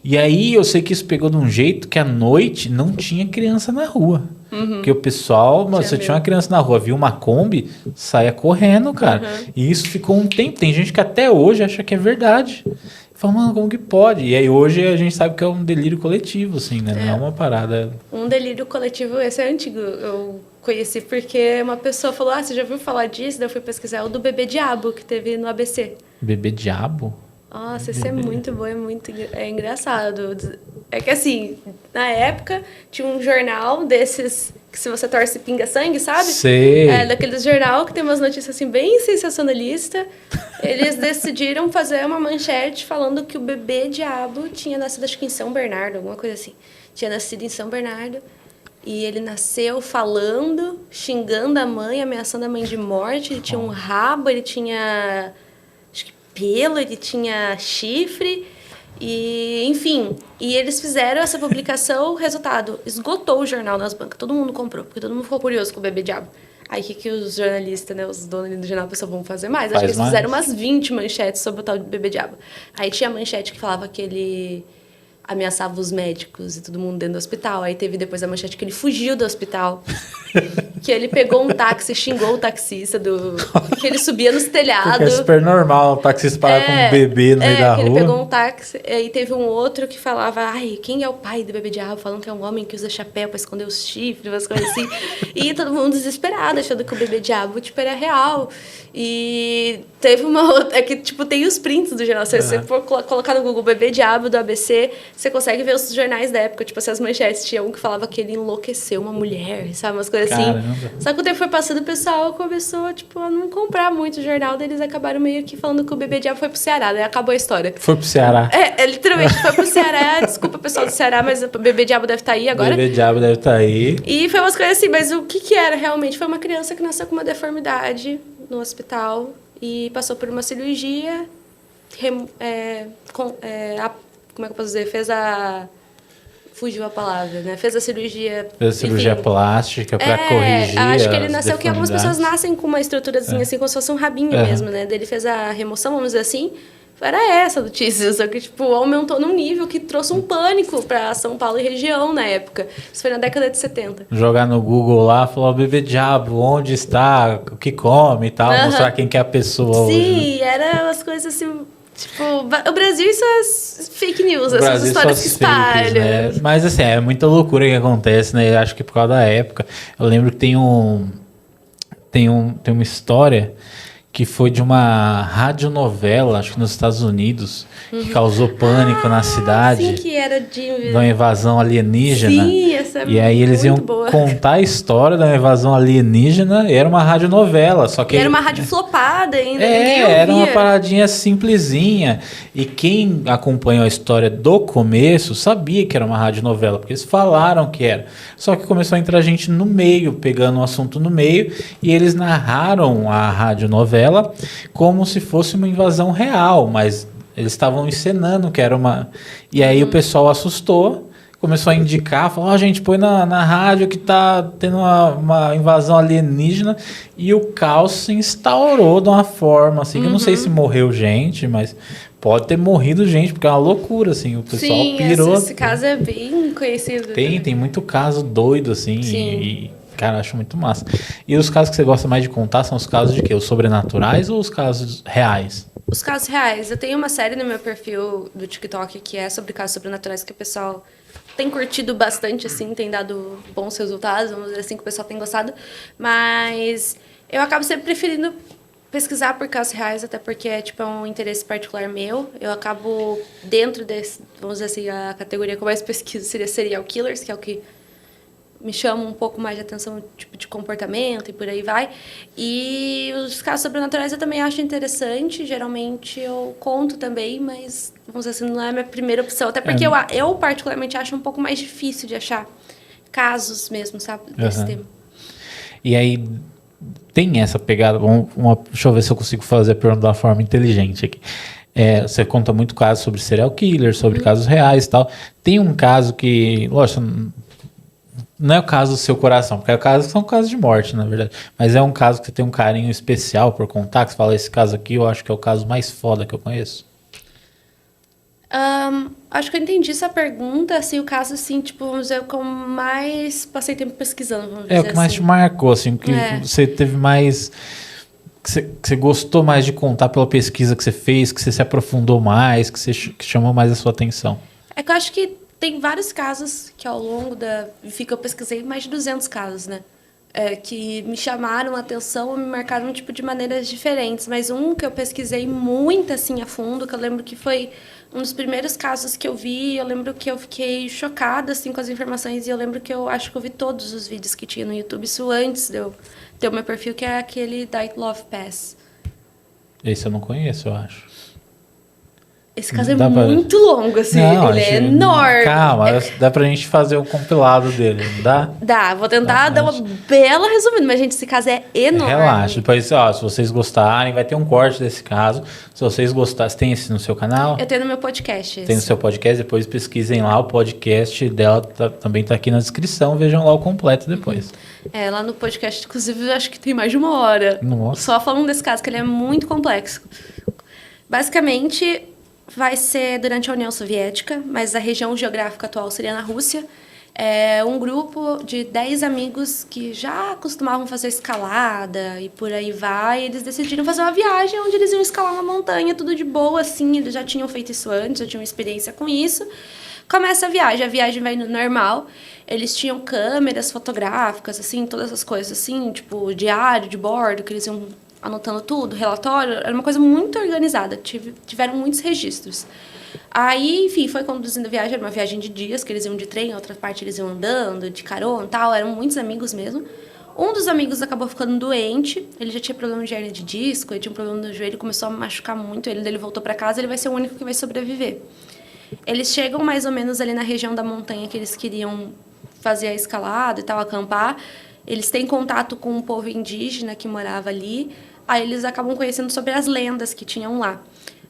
E aí eu sei que isso pegou de um jeito que à noite não tinha criança na rua. Porque o pessoal, você tinha uma criança na rua, viu uma Kombi, saia correndo, cara. E isso ficou um tempo. Tem gente que até hoje acha que é verdade. Fala, mano, como que pode? E aí hoje a gente sabe que é um delírio coletivo, assim, né? Não é uma parada... Um delírio coletivo, esse é antigo. Eu conheci porque uma pessoa falou, você já ouviu falar disso? Daí eu fui pesquisar, o do Bebê Diabo, que teve no ABC. Bebê Diabo? Nossa, isso é muito bom, é engraçado. É que assim, na época, tinha um jornal desses que se você torce pinga sangue, sabe? Sei. Daqueles jornal que tem umas notícias assim bem sensacionalistas. Eles decidiram fazer uma manchete falando que o bebê diabo tinha nascido, acho que em São Bernardo, alguma coisa assim. Tinha nascido em São Bernardo. E ele nasceu falando, xingando a mãe, ameaçando a mãe de morte. Ele tinha um rabo, ele tinha... pelo, ele tinha chifre E, enfim, e eles fizeram essa publicação, resultado, esgotou o jornal nas bancas. Todo mundo comprou, porque todo mundo ficou curioso com o Bebê Diabo. Aí o que os jornalistas, né, os donos do jornal, pessoal, vão fazer mais? Acho que eles fizeram umas 20 manchetes sobre o tal de Bebê Diabo. Aí tinha a manchete que falava que ele ameaçava os médicos e todo mundo dentro do hospital. Aí teve depois a manchete que ele fugiu do hospital. Que ele pegou um táxi, xingou o taxista, que ele subia nos telhados. Porque é super normal o taxista parar com um bebê no meio da rua. Ele pegou um táxi, e teve um outro que falava, ai, quem é o pai do Bebê Diabo? Falando que é um homem que usa chapéu pra esconder os chifres, umas coisas assim. E todo mundo desesperado, achando que o Bebê Diabo, tipo, era real. E teve uma outra, é que, tipo, tem os prints do jornal. Se você for colocar no Google Bebê Diabo do ABC, você consegue ver os jornais da época, tipo, assim, as manchetes. Tinha um que falava que ele enlouqueceu uma mulher, sabe? Umas coisas assim. Só que o tempo foi passando, o pessoal começou, tipo, a não comprar muito jornal. Daí eles acabaram meio que falando que o Bebê Diabo foi pro Ceará. Daí acabou a história. Foi pro Ceará. Literalmente foi pro Ceará. Desculpa, pessoal do Ceará, mas o Bebê Diabo deve estar aí agora. O Bebê Diabo deve estar aí. E foi umas coisas assim, mas o que era realmente? Foi uma criança que nasceu com uma deformidade no hospital e passou por uma cirurgia, como é que eu posso dizer? Fugiu a palavra, né? Fez a cirurgia... Fez a cirurgia plástica para corrigir. Acho que ele nasceu que algumas pessoas nascem com uma estruturazinha assim, como se fosse um rabinho mesmo, né? Daí ele fez a remoção, vamos dizer assim. Era essa a notícia, só que, tipo, aumentou num nível que trouxe um pânico para São Paulo e região na época. Isso foi na década de 70. Jogar no Google lá, falar, Bebê Diabo, onde está, o que come e tal, mostrar quem que é a pessoa hoje. Sim, era umas coisas assim... Tipo, o Brasil isso é fake news, essas histórias que espalham. Né? Mas, assim, é muita loucura que acontece, né? Acho que por causa da época. Eu lembro que tem uma história que foi de uma radionovela, acho que nos Estados Unidos, que causou pânico na cidade. Sim, que era de uma invasão alienígena. Sim, essa é E aí eles iam boa. contar a história da invasão alienígena, e era uma radionovela, só que... E era uma rádio flopada ainda, era uma paradinha simplesinha. E quem acompanhou a história do começo sabia que era uma radionovela, porque eles falaram que era. Só que começou a entrar gente no meio, pegando o assunto no meio, e eles narraram a radionovela como se fosse uma invasão real, mas eles estavam encenando que era uma... E aí o pessoal assustou, começou a indicar, falou, gente, põe na rádio que tá tendo uma invasão alienígena, e o caos se instaurou de uma forma, assim, que eu não sei se morreu gente, mas pode ter morrido gente, porque é uma loucura, assim, o pessoal pirou. Esse caso é bem conhecido. Tem muito caso doido, assim, e cara, acho muito massa. E os casos que você gosta mais de contar são os casos de quê? Os sobrenaturais ou os casos reais? Os casos reais. Eu tenho uma série no meu perfil do TikTok que é sobre casos sobrenaturais que o pessoal tem curtido bastante, assim, tem dado bons resultados, vamos dizer assim, que o pessoal tem gostado. Mas eu acabo sempre preferindo pesquisar por casos reais, até porque é um interesse particular meu. Eu acabo dentro desse, vamos dizer assim, a categoria que eu mais pesquiso seria serial killers, que é o que me chama um pouco mais de atenção, tipo de comportamento e por aí vai. E os casos sobrenaturais eu também acho interessante. Geralmente eu conto também, mas, vamos dizer assim, não é a minha primeira opção. Até porque eu particularmente acho um pouco mais difícil de achar casos mesmo, sabe, desse tema. E aí, tem essa pegada... deixa eu ver se eu consigo fazer a pergunta de uma forma inteligente aqui. Você conta muito casos sobre serial killers, sobre casos reais e tal. Tem um caso que, lógico, não é o caso do seu coração, porque são casos de morte, na verdade. Mas é um caso que você tem um carinho especial por contar, que você fala, esse caso aqui eu acho que é o caso mais foda que eu conheço. Acho que eu entendi essa pergunta, assim, o caso, assim, tipo, vamos dizer, como mais passei tempo pesquisando, vamos dizer assim. O que mais te marcou, assim, que você teve mais... Que você gostou mais de contar pela pesquisa que você fez, que você se aprofundou mais, que chamou mais a sua atenção. É que eu acho que tem vários casos que ao longo da... Eu pesquisei mais de 200 casos, né? Que me chamaram a atenção ou me marcaram tipo, de maneiras diferentes. Mas um que eu pesquisei muito assim, a fundo, que eu lembro que foi um dos primeiros casos que eu vi. Eu lembro que eu fiquei chocada assim, com as informações. E eu lembro que eu acho que eu vi todos os vídeos que tinha no YouTube. Isso antes de eu ter o meu perfil, que é aquele Diet Love Pass. Esse eu não conheço, eu acho. Esse caso é muito longo, assim. Não, ele é enorme. Calma, dá pra gente fazer um compilado dele, não dá? Dá, vou tentar dar uma bela resumida, mas, gente, esse caso é enorme. Relaxa, depois, ó, se vocês gostarem, vai ter um corte desse caso. Se vocês gostarem, tem esse no seu canal? Eu tenho no meu podcast. Tem no seu podcast, depois pesquisem lá, o podcast dela também tá aqui na descrição, vejam lá o completo depois. Lá no podcast, inclusive, eu acho que tem mais de 1 hora. Nossa. Só falando desse caso, que ele é muito complexo. Basicamente, vai ser durante a União Soviética, mas a região geográfica atual seria na Rússia. É um grupo de 10 amigos que já costumavam fazer escalada e por aí vai. Eles decidiram fazer uma viagem onde eles iam escalar uma montanha, tudo de boa, assim. Eles já tinham feito isso antes, já tinham experiência com isso. Começa a viagem vai no normal. Eles tinham câmeras fotográficas, assim, todas as coisas, assim, tipo diário de bordo, que eles iam anotando tudo, relatório. Era uma coisa muito organizada, tiveram muitos registros. Aí, enfim, foi conduzindo a viagem, era uma viagem de dias, que eles iam de trem, outra parte eles iam andando, de carona e tal, eram muitos amigos mesmo. Um dos amigos acabou ficando doente, ele já tinha problema de hernia de disco, ele tinha um problema no joelho, começou a machucar muito ele voltou para casa, ele vai ser o único que vai sobreviver. Eles chegam mais ou menos ali na região da montanha que eles queriam fazer a escalada e tal, acampar. Eles têm contato com um povo indígena que morava ali, aí eles acabam conhecendo sobre as lendas que tinham lá.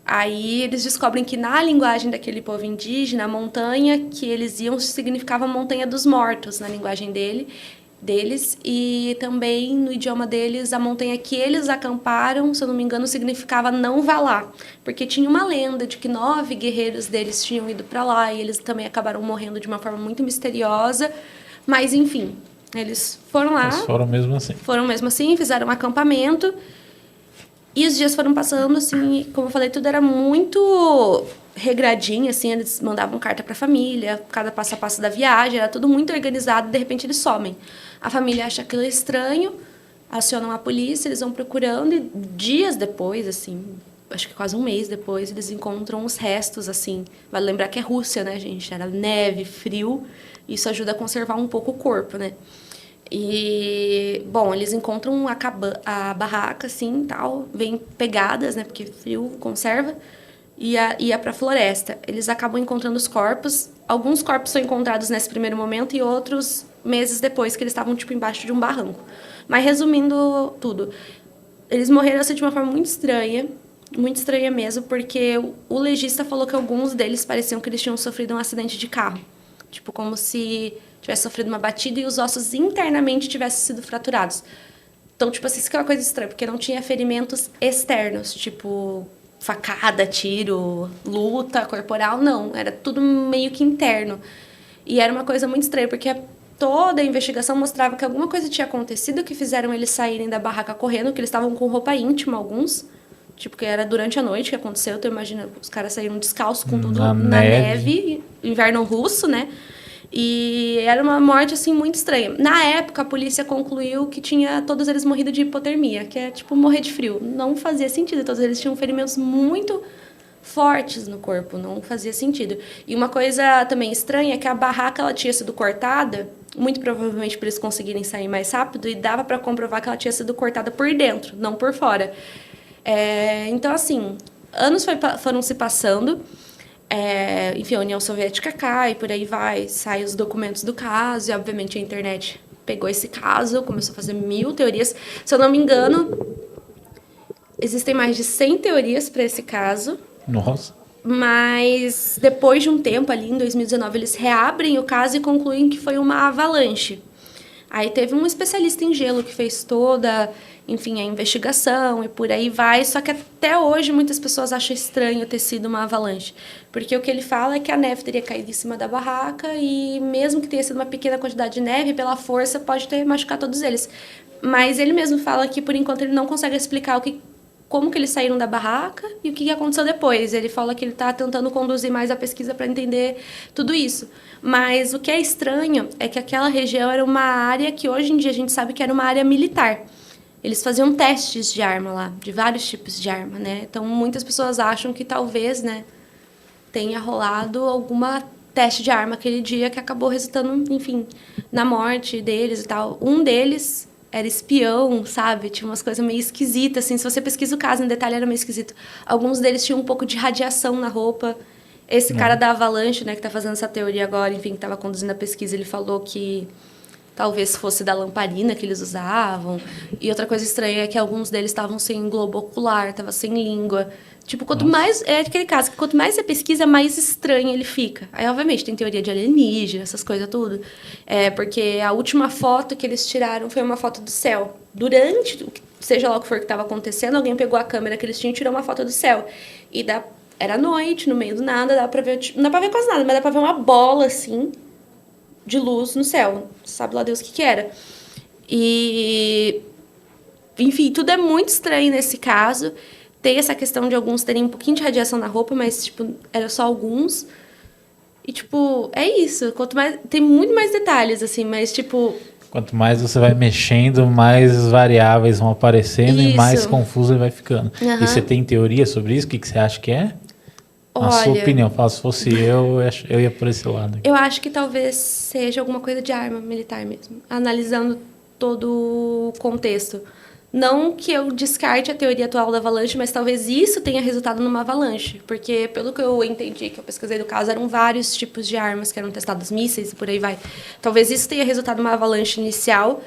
Aí eles descobrem que na linguagem daquele povo indígena, a montanha que eles iam significava a Montanha dos Mortos, na linguagem deles. E também no idioma deles, a montanha que eles acamparam, se eu não me engano, significava não vá lá. Porque tinha uma lenda de que 9 guerreiros deles tinham ido para lá e eles também acabaram morrendo de uma forma muito misteriosa. Mas, enfim, eles foram lá. Eles foram mesmo assim. Foram mesmo assim, fizeram um acampamento. E os dias foram passando, assim, como eu falei, tudo era muito regradinho, assim, eles mandavam carta para a família, cada passo a passo da viagem, era tudo muito organizado, e de repente eles somem. A família acha aquilo estranho, acionam a polícia, eles vão procurando, e dias depois, assim, acho que quase um mês depois, eles encontram os restos, assim. Vale lembrar que é Rússia, né, gente? Era neve, frio, isso ajuda a conservar um pouco o corpo, né? E, bom, eles encontram a barraca, assim, tal, vem pegadas, né, porque frio conserva, e ia para a floresta. Eles acabam encontrando os corpos. Alguns corpos são encontrados nesse primeiro momento e outros meses depois, que eles estavam, tipo, embaixo de um barranco. Mas, resumindo tudo, eles morreram, assim, de uma forma muito estranha mesmo, porque o legista falou que alguns deles pareciam que eles tinham sofrido um acidente de carro. Tipo, como se tivesse sofrido uma batida e os ossos internamente tivessem sido fraturados. Então, tipo assim, isso que é uma coisa estranha, porque não tinha ferimentos externos, tipo facada, tiro, luta corporal, não. Era tudo meio que interno. E era uma coisa muito estranha, porque toda a investigação mostrava que alguma coisa tinha acontecido que fizeram eles saírem da barraca correndo, que eles estavam com roupa íntima, alguns. Tipo, que era durante a noite que aconteceu. Então, imagina, os caras saíram descalços com tudo na neve, inverno russo, né? E era uma morte, assim, muito estranha. Na época, a polícia concluiu que todos eles morrido de hipotermia, que é, tipo, morrer de frio. Não fazia sentido. Todos eles tinham ferimentos muito fortes no corpo. Não fazia sentido. E uma coisa também estranha é que a barraca, ela tinha sido cortada, muito provavelmente para eles conseguirem sair mais rápido, e dava para comprovar que ela tinha sido cortada por dentro, não por fora. Então, assim, anos foram se passando. Enfim, a União Soviética cai, por aí vai, saem os documentos do caso, e obviamente a internet pegou esse caso, começou a fazer 1000 teorias. Se eu não me engano, existem mais de 100 teorias para esse caso. Nossa. Mas depois de um tempo, ali em 2019, eles reabrem o caso e concluem que foi uma avalanche. Aí teve um especialista em gelo que fez toda, enfim, a investigação e por aí vai. Só que até hoje muitas pessoas acham estranho ter sido uma avalanche. Porque o que ele fala é que a neve teria caído em cima da barraca e mesmo que tenha sido uma pequena quantidade de neve, pela força pode ter machucado todos eles. Mas ele mesmo fala que por enquanto ele não consegue explicar como que eles saíram da barraca e o que aconteceu depois. Ele fala que ele está tentando conduzir mais a pesquisa para entender tudo isso. Mas o que é estranho é que aquela região era uma área que hoje em dia a gente sabe que era uma área militar. Eles faziam testes de arma lá, de vários tipos de arma, né? Então, muitas pessoas acham que talvez, né, tenha rolado alguma teste de arma aquele dia que acabou resultando, enfim, na morte deles e tal. Um deles era espião, sabe? Tinha umas coisas meio esquisitas, assim. Se você pesquisa o caso em detalhe, era meio esquisito. Alguns deles tinham um pouco de radiação na roupa. Esse cara da Avalanche, né, que tá fazendo essa teoria agora, enfim, que tava conduzindo a pesquisa, ele falou que talvez fosse da lamparina que eles usavam. E outra coisa estranha é que alguns deles estavam sem globo ocular, estavam sem língua. Tipo, quanto mais... É aquele caso que quanto mais você pesquisa, mais estranho ele fica. Aí, obviamente, tem teoria de alienígena, essas coisas tudo. Porque a última foto que eles tiraram foi uma foto do céu. Durante, seja lá o que for que estava acontecendo, alguém pegou a câmera que eles tinham e tirou uma foto do céu. E era noite, no meio do nada, dá pra ver... Não dá pra ver quase nada, mas dá pra ver uma bola, assim, de luz no céu. Sabe lá Deus o que era. E... Enfim, tudo é muito estranho nesse caso. Tem essa questão de alguns terem um pouquinho de radiação na roupa, mas, tipo, era só alguns. E, tipo, é isso. Quanto mais... Tem muito mais detalhes, assim, mas, tipo... Quanto mais você vai mexendo, mais variáveis vão aparecendo e mais Isso. confuso ele vai ficando. Aham. E você tem teoria sobre isso? O que você acha que é? A sua Olha, opinião. Fala, se fosse eu ia por esse lado. eu acho que talvez seja alguma coisa de arma militar mesmo. Analisando todo o contexto. Não que eu descarte a teoria atual da avalanche, mas talvez isso tenha resultado numa avalanche. Porque, pelo que eu entendi, que eu pesquisei do caso, eram vários tipos de armas que eram testados, mísseis e por aí vai. Talvez isso tenha resultado numa avalanche inicial,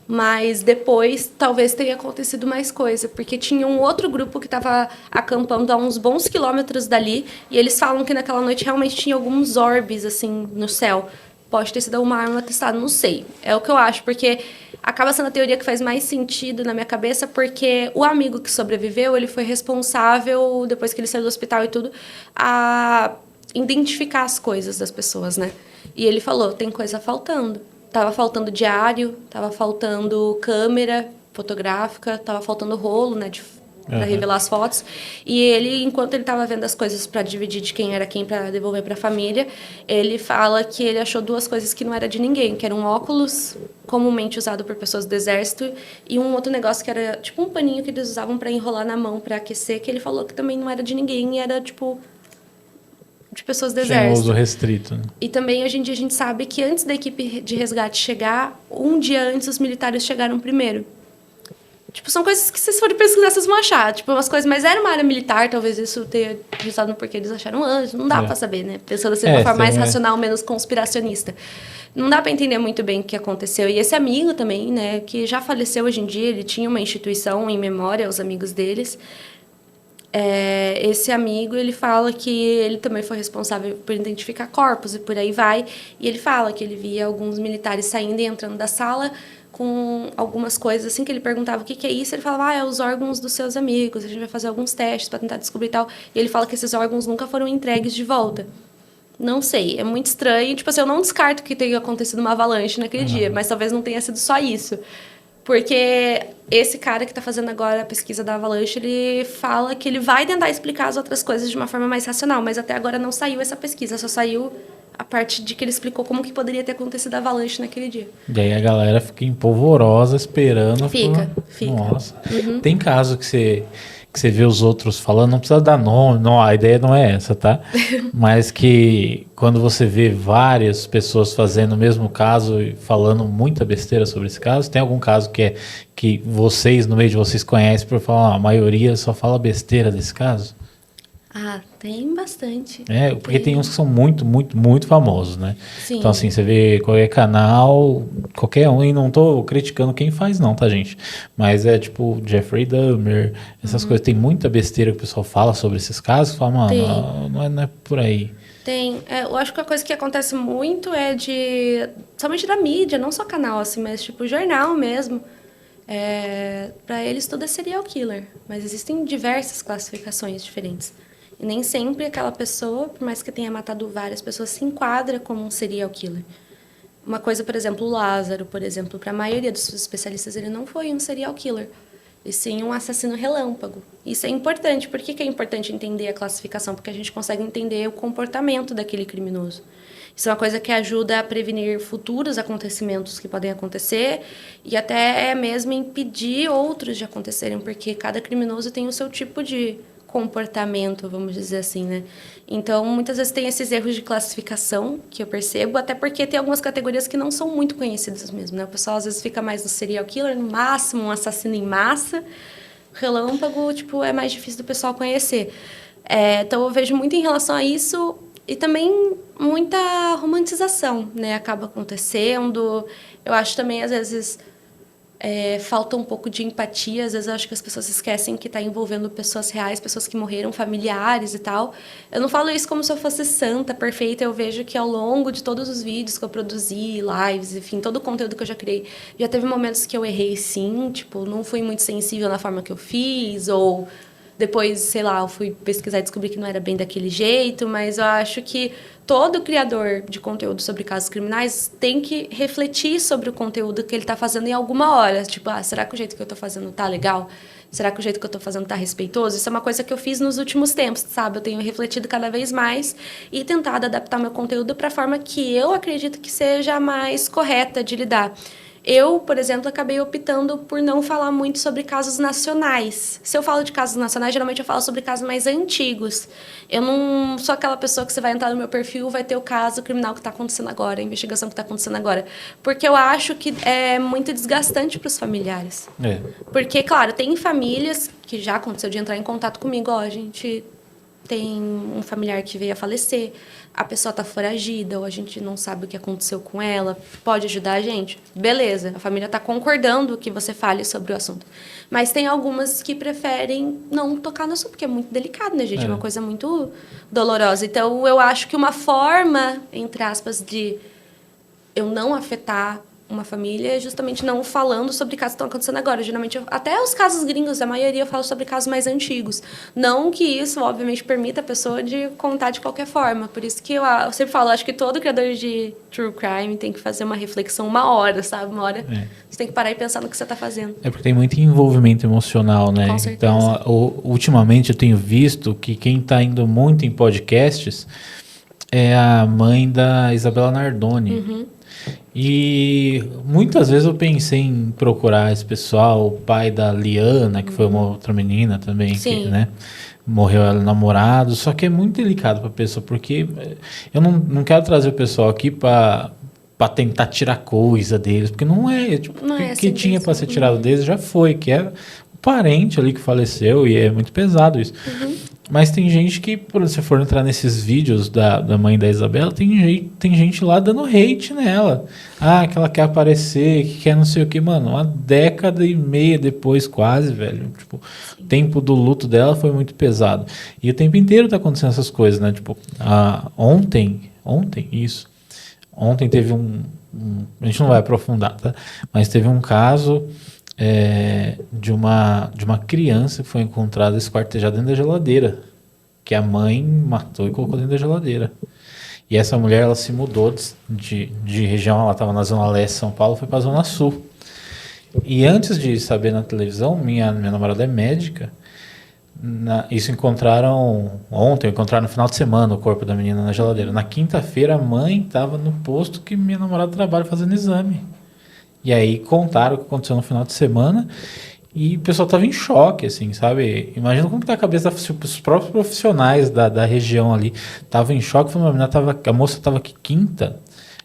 mas depois talvez tenha acontecido mais coisa. Porque tinha um outro grupo que estava acampando a uns bons quilômetros dali, e eles falam que naquela noite realmente tinha alguns orbes, assim, no céu. Pode ter sido uma arma testada, não sei. É o que eu acho, porque acaba sendo a teoria que faz mais sentido na minha cabeça, porque o amigo que sobreviveu, ele foi responsável, depois que ele saiu do hospital e tudo, a identificar as coisas das pessoas, né? E ele falou, tem coisa faltando. Tava faltando diário, tava faltando câmera fotográfica, tava faltando rolo, né, para revelar as fotos. E ele, enquanto ele estava vendo as coisas para dividir de quem era quem para devolver para a família, ele fala que ele achou duas coisas que não era de ninguém, que era um óculos comumente usado por pessoas do exército e um outro negócio que era tipo um paninho que eles usavam para enrolar na mão para aquecer, que ele falou que também não era de ninguém e era tipo de pessoas do Tinha exército. uso restrito. Né? E também hoje em dia a gente sabe que antes da equipe de resgate chegar, um dia antes os militares chegaram primeiro. Tipo, são coisas que se vocês forem pesquisar, vocês vão achar. Tipo, umas coisas... Mas era uma área militar, talvez isso tenha resultado no porquê eles acharam antes. Não dá pra saber, né? Pensando assim, de uma forma mais racional, menos conspiracionista. Não dá pra entender muito bem o que aconteceu. E esse amigo também, né? Que já faleceu hoje em dia. Ele tinha uma instituição em memória aos amigos deles. Esse amigo, ele fala que ele também foi responsável por identificar corpos e por aí vai. E ele fala que ele via alguns militares saindo e entrando da sala com algumas coisas, assim, que ele perguntava o que é isso, ele falava, é os órgãos dos seus amigos, a gente vai fazer alguns testes para tentar descobrir e tal. E ele fala que esses órgãos nunca foram entregues de volta. Não sei, é muito estranho. Tipo assim, eu não descarto que tenha acontecido uma avalanche naquele dia, mas talvez não tenha sido só isso. Porque esse cara que está fazendo agora a pesquisa da avalanche, ele fala que ele vai tentar explicar as outras coisas de uma forma mais racional, mas até agora não saiu essa pesquisa, só saiu a parte de que ele explicou como que poderia ter acontecido a avalanche naquele dia. E aí a galera fica empolvorosa esperando. Fica. Nossa. Tem caso que você vê os outros falando, não precisa dar nome, não, a ideia não é essa, tá? Mas que quando você vê várias pessoas fazendo o mesmo caso e falando muita besteira sobre esse caso, tem algum caso que vocês, no meio de vocês, conhecem por falar, a maioria só fala besteira desse caso? Ah, tem bastante. Porque tem uns que são muito, muito, muito famosos, né? Sim. Então, assim, você vê qualquer canal, qualquer um, e não tô criticando quem faz, não, tá, gente? Mas é tipo Jeffrey Dahmer, essas coisas. Tem muita besteira que o pessoal fala sobre esses casos, fala, mano, não é por aí. Tem. Eu acho que a coisa que acontece muito é somente da mídia, não só canal, assim, mas tipo jornal mesmo. Para eles tudo é serial killer, mas existem diversas classificações diferentes. E nem sempre aquela pessoa, por mais que tenha matado várias pessoas, se enquadra como um serial killer. Uma coisa, por exemplo, o Lázaro, por exemplo, para a maioria dos especialistas, ele não foi um serial killer, e sim um assassino relâmpago. Isso é importante. Por que é importante entender a classificação? Porque a gente consegue entender o comportamento daquele criminoso. Isso é uma coisa que ajuda a prevenir futuros acontecimentos que podem acontecer e até mesmo impedir outros de acontecerem, porque cada criminoso tem o seu tipo de comportamento, vamos dizer assim, né? Então, muitas vezes tem esses erros de classificação que eu percebo, até porque tem algumas categorias que não são muito conhecidas mesmo, né? O pessoal às vezes fica mais no serial killer, no máximo um assassino em massa, relâmpago, tipo, é mais difícil do pessoal conhecer. Então, eu vejo muito em relação a isso e também muita romantização, né? Acaba acontecendo. Eu acho também, às vezes... falta um pouco de empatia. Às vezes eu acho que as pessoas esquecem que está envolvendo pessoas reais, pessoas que morreram, familiares e tal. Eu não falo isso como se eu fosse santa, perfeita. Eu vejo que ao longo de todos os vídeos que eu produzi, lives, enfim, todo o conteúdo que eu já criei, já teve momentos que eu errei sim, tipo, não fui muito sensível na forma que eu fiz, ou depois, sei lá, eu fui pesquisar e descobri que não era bem daquele jeito, mas eu acho que todo criador de conteúdo sobre casos criminais tem que refletir sobre o conteúdo que ele está fazendo em alguma hora. Tipo, será que o jeito que eu estou fazendo tá legal? Será que o jeito que eu estou fazendo tá respeitoso? Isso é uma coisa que eu fiz nos últimos tempos, sabe? Eu tenho refletido cada vez mais e tentado adaptar meu conteúdo para a forma que eu acredito que seja a mais correta de lidar. Eu, por exemplo, acabei optando por não falar muito sobre casos nacionais. Se eu falo de casos nacionais, geralmente eu falo sobre casos mais antigos. Eu não sou aquela pessoa que você vai entrar no meu perfil e vai ter o caso criminal que está acontecendo agora, a investigação que está acontecendo agora. Porque eu acho que é muito desgastante para os familiares. Porque, claro, tem famílias que já aconteceu de entrar em contato comigo. A gente tem um familiar que veio a falecer, a pessoa está foragida, ou a gente não sabe o que aconteceu com ela, pode ajudar a gente? Beleza, a família está concordando que você fale sobre o assunto. Mas tem algumas que preferem não tocar no assunto, porque é muito delicado, né, gente? É uma coisa muito dolorosa. Então, eu acho que uma forma, entre aspas, de eu não afetar uma família é justamente não falando sobre casos que estão acontecendo agora. Geralmente, até os casos gringos, a maioria eu falo sobre casos mais antigos. Não que isso, obviamente, permita a pessoa de contar de qualquer forma. Por isso que eu sempre falo, acho que todo criador de true crime tem que fazer uma reflexão uma hora, sabe? Uma hora você tem que parar e pensar no que você está fazendo. É porque tem muito envolvimento emocional, né? Com certeza. Então, ultimamente eu tenho visto que quem está indo muito em podcasts é a mãe da Isabela Nardoni. Uhum. E muitas vezes eu pensei em procurar esse pessoal, o pai da Liana, que foi uma outra menina também, que, né, morreu ela namorado, só que é muito delicado para a pessoa, porque eu não quero trazer o pessoal aqui para tentar tirar coisa deles, porque não é, tipo, não o que tinha para ser tirado deles já foi, que é o parente ali que faleceu, e é muito pesado isso. Mas tem gente que, por se for entrar nesses vídeos da mãe da Isabela, tem gente lá dando hate nela. Que ela quer aparecer, que quer não sei o que. Mano, 1,5 décadas depois, quase, velho. Tipo, o tempo do luto dela foi muito pesado. E o tempo inteiro tá acontecendo essas coisas, né? Tipo, ontem teve a gente não vai aprofundar, tá? Mas teve um caso... de uma criança que foi encontrada esquartejada dentro da geladeira, que a mãe matou e colocou dentro da geladeira. E essa mulher, ela se mudou de região, ela estava na Zona Leste de São Paulo, foi para a Zona Sul. E antes de saber na televisão, minha namorada é médica, isso encontraram no final de semana o corpo da menina na geladeira. Na quinta-feira, a mãe estava no posto que minha namorada trabalha fazendo exame. E aí contaram o que aconteceu no final de semana e o pessoal tava em choque, assim, sabe? Imagina como que tá a cabeça dos próprios profissionais da região ali. Tava em choque, a moça tava aqui quinta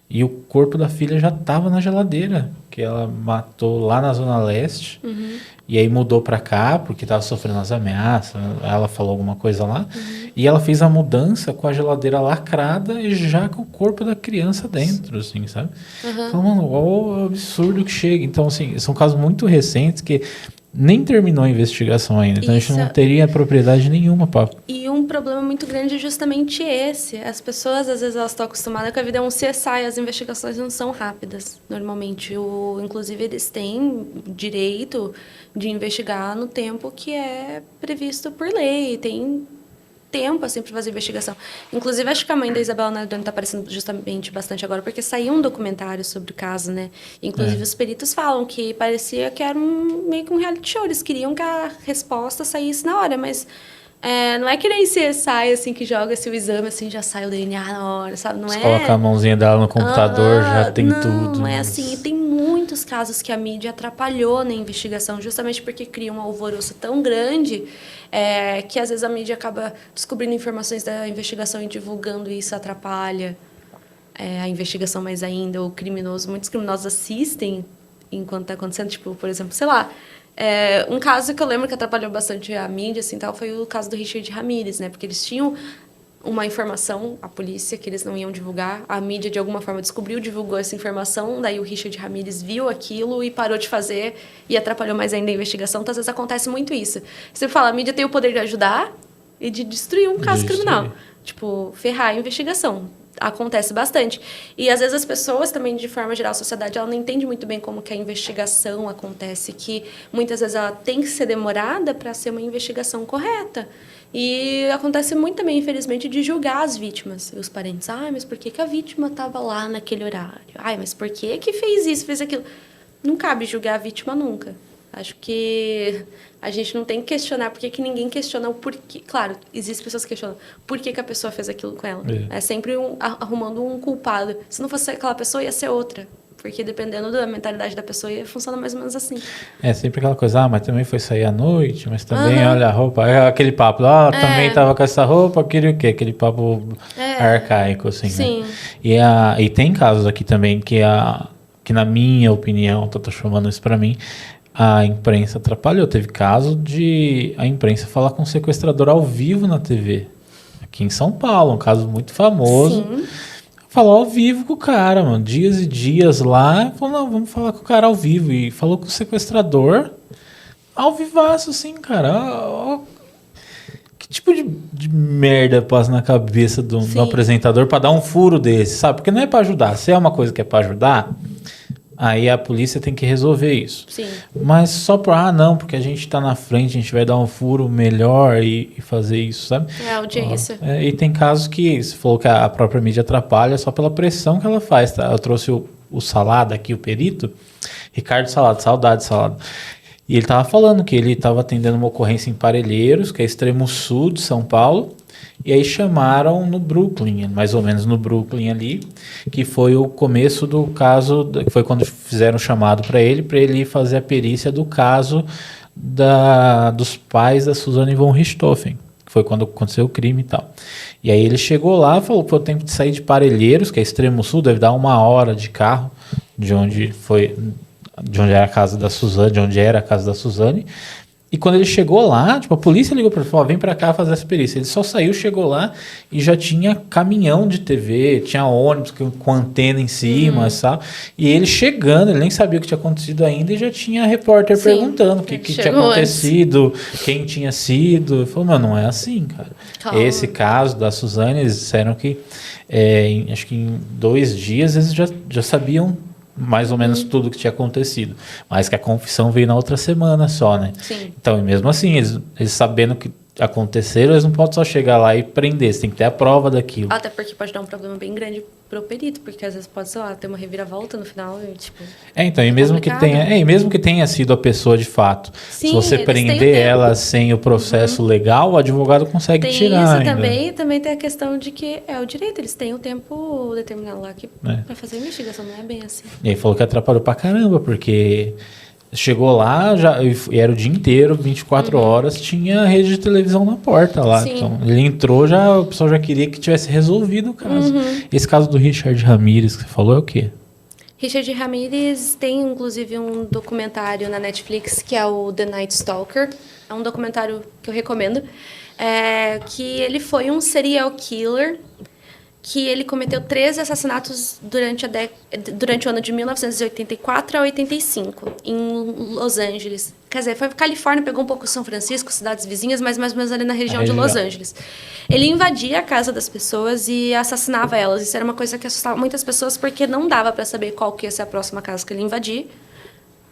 e o corpo da filha já tava na geladeira, que ela matou lá na Zona Leste. E aí mudou pra cá, porque tava sofrendo as ameaças, ela falou alguma coisa lá. E ela fez a mudança com a geladeira lacrada e já com o corpo da criança dentro, assim, sabe? Então, mano, olha o absurdo que chega. Então, assim, são casos muito recentes que nem terminou a investigação ainda. Então, a gente não teria propriedade nenhuma para... E um problema muito grande é justamente esse. As pessoas, às vezes, elas estão acostumadas com a vida é um CSI, as investigações não são rápidas, normalmente. Inclusive, eles têm direito de investigar no tempo que é previsto por lei. Tem tempo, assim, para fazer investigação. Inclusive, acho que a mãe da Isabela Nardoni está aparecendo justamente bastante agora, porque saiu um documentário sobre o caso, né? Inclusive, os peritos falam que parecia que era meio que um reality show. Eles queriam que a resposta saísse na hora, mas não é que nem CSI, assim, que joga-se o exame, assim, já sai o DNA na hora, sabe? Não Coloca a mãozinha dela no computador, já tem tudo. Não é assim. E tem muitos casos que a mídia atrapalhou na investigação, justamente porque cria um alvoroço tão grande que às vezes a mídia acaba descobrindo informações da investigação e divulgando, e isso atrapalha a investigação mais ainda. O criminoso, muitos criminosos assistem enquanto está acontecendo, tipo, por exemplo, sei lá, um caso que eu lembro que atrapalhou bastante a mídia, assim, tal, foi o caso do Richard Ramirez, né? Porque eles tinham uma informação, a polícia, que eles não iam divulgar. A mídia, de alguma forma, descobriu, divulgou essa informação. Daí o Richard Ramirez viu aquilo e parou de fazer e atrapalhou mais ainda a investigação. Então, às vezes acontece muito isso. Você fala, a mídia tem o poder de ajudar e de destruir um caso criminal. Tipo, ferrar a investigação. Acontece bastante. E, às vezes, as pessoas também, de forma geral, a sociedade, ela não entende muito bem como que a investigação acontece, que muitas vezes ela tem que ser demorada para ser uma investigação correta. E acontece muito também, infelizmente, de julgar as vítimas. E os parentes, mas por que a vítima estava lá naquele horário? Mas por que fez isso, fez aquilo? Não cabe julgar a vítima nunca. Acho que a gente não tem que questionar por que ninguém questiona o porquê. Claro, existem pessoas que questionam por que a pessoa fez aquilo com ela. É sempre arrumando um culpado. Se não fosse aquela pessoa, ia ser outra. Porque dependendo da mentalidade da pessoa, ia funcionar mais ou menos assim. É sempre aquela coisa, mas também foi sair à noite, mas também, olha a roupa. É aquele papo, também tava com essa roupa, queria o quê? Aquele papo arcaico, assim, sim, né? E tem casos aqui também que na minha opinião, tô chamando isso pra mim, a imprensa atrapalhou. Teve caso de a imprensa falar com o sequestrador ao vivo na TV. Aqui em São Paulo, um caso muito famoso. Sim. Falou ao vivo com o cara, mano. Dias e dias lá. Falou, não, vamos falar com o cara ao vivo. E falou com o sequestrador ao vivaço, assim, cara. Que tipo de merda passa na cabeça do apresentador pra dar um furo desse, sabe? Porque não é pra ajudar. Se é uma coisa que é pra ajudar, aí a polícia tem que resolver isso. Sim. Mas só não, porque a gente tá na frente, a gente vai dar um furo melhor e fazer isso, sabe? Audiência. E tem casos que você falou que a própria mídia atrapalha só pela pressão que ela faz, tá? Eu trouxe o Salada aqui, o perito, Ricardo Salada, saudade Salada. E ele tava falando que ele tava atendendo uma ocorrência em Parelheiros, que é extremo sul de São Paulo, e aí chamaram no Brooklyn, mais ou menos no Brooklyn ali, que foi o começo do caso, que foi quando fizeram o chamado para ele ir fazer a perícia do caso dos pais da Suzane von Richthofen, que foi quando aconteceu o crime e tal. E aí ele chegou lá, falou que foi o tempo de sair de Parelheiros, que é extremo sul, deve dar 1 hora de carro, de onde era a casa da Suzane, de onde era a casa da Suzane. E quando ele chegou lá, tipo, a polícia ligou para ele e falou, vem para cá fazer essa perícia. Ele só saiu, chegou lá e já tinha caminhão de TV, tinha ônibus com antena em cima, sabe? E ele chegando, ele nem sabia o que tinha acontecido ainda e já tinha repórter perguntando o que tinha acontecido, quem tinha sido. Ele falou, não é assim, cara. Calma. Esse caso da Suzane, eles disseram que acho que em 2 dias eles já sabiam mais ou menos tudo que tinha acontecido, mas que a confissão veio na outra semana só, né? Sim. Então, e mesmo assim, eles sabendo que aconteceram, eles não podem só chegar lá e prender, você tem que ter a prova daquilo. Até porque pode dar um problema bem grande pro perito, porque às vezes pode, sei lá, ter uma reviravolta no final e, tipo... Então, e mesmo que tenha sido a pessoa de fato, sim, se você prender ela sem o processo legal, o advogado consegue tirar isso ainda. Também tem a questão de que é o direito, eles têm o tempo determinado lá pra fazer a investigação, não é bem assim. E aí falou que atrapalhou pra caramba, porque... Chegou lá, e era o dia inteiro, 24 horas, tinha rede de televisão na porta lá. Sim. Então, ele entrou, o pessoal já queria que tivesse resolvido o caso. Esse caso do Richard Ramirez que você falou é o quê? Richard Ramirez tem, inclusive, um documentário na Netflix, que é o The Night Stalker. É um documentário que eu recomendo. Que ele foi um serial killer, que ele cometeu 13 assassinatos durante o ano de 1984 a 85, em Los Angeles. Quer dizer, foi Califórnia, pegou um pouco São Francisco, cidades vizinhas, mas mais ou menos ali na região de Los Angeles. Ele invadia a casa das pessoas e assassinava elas. Isso era uma coisa que assustava muitas pessoas, porque não dava para saber qual que ia ser a próxima casa que ele invadir,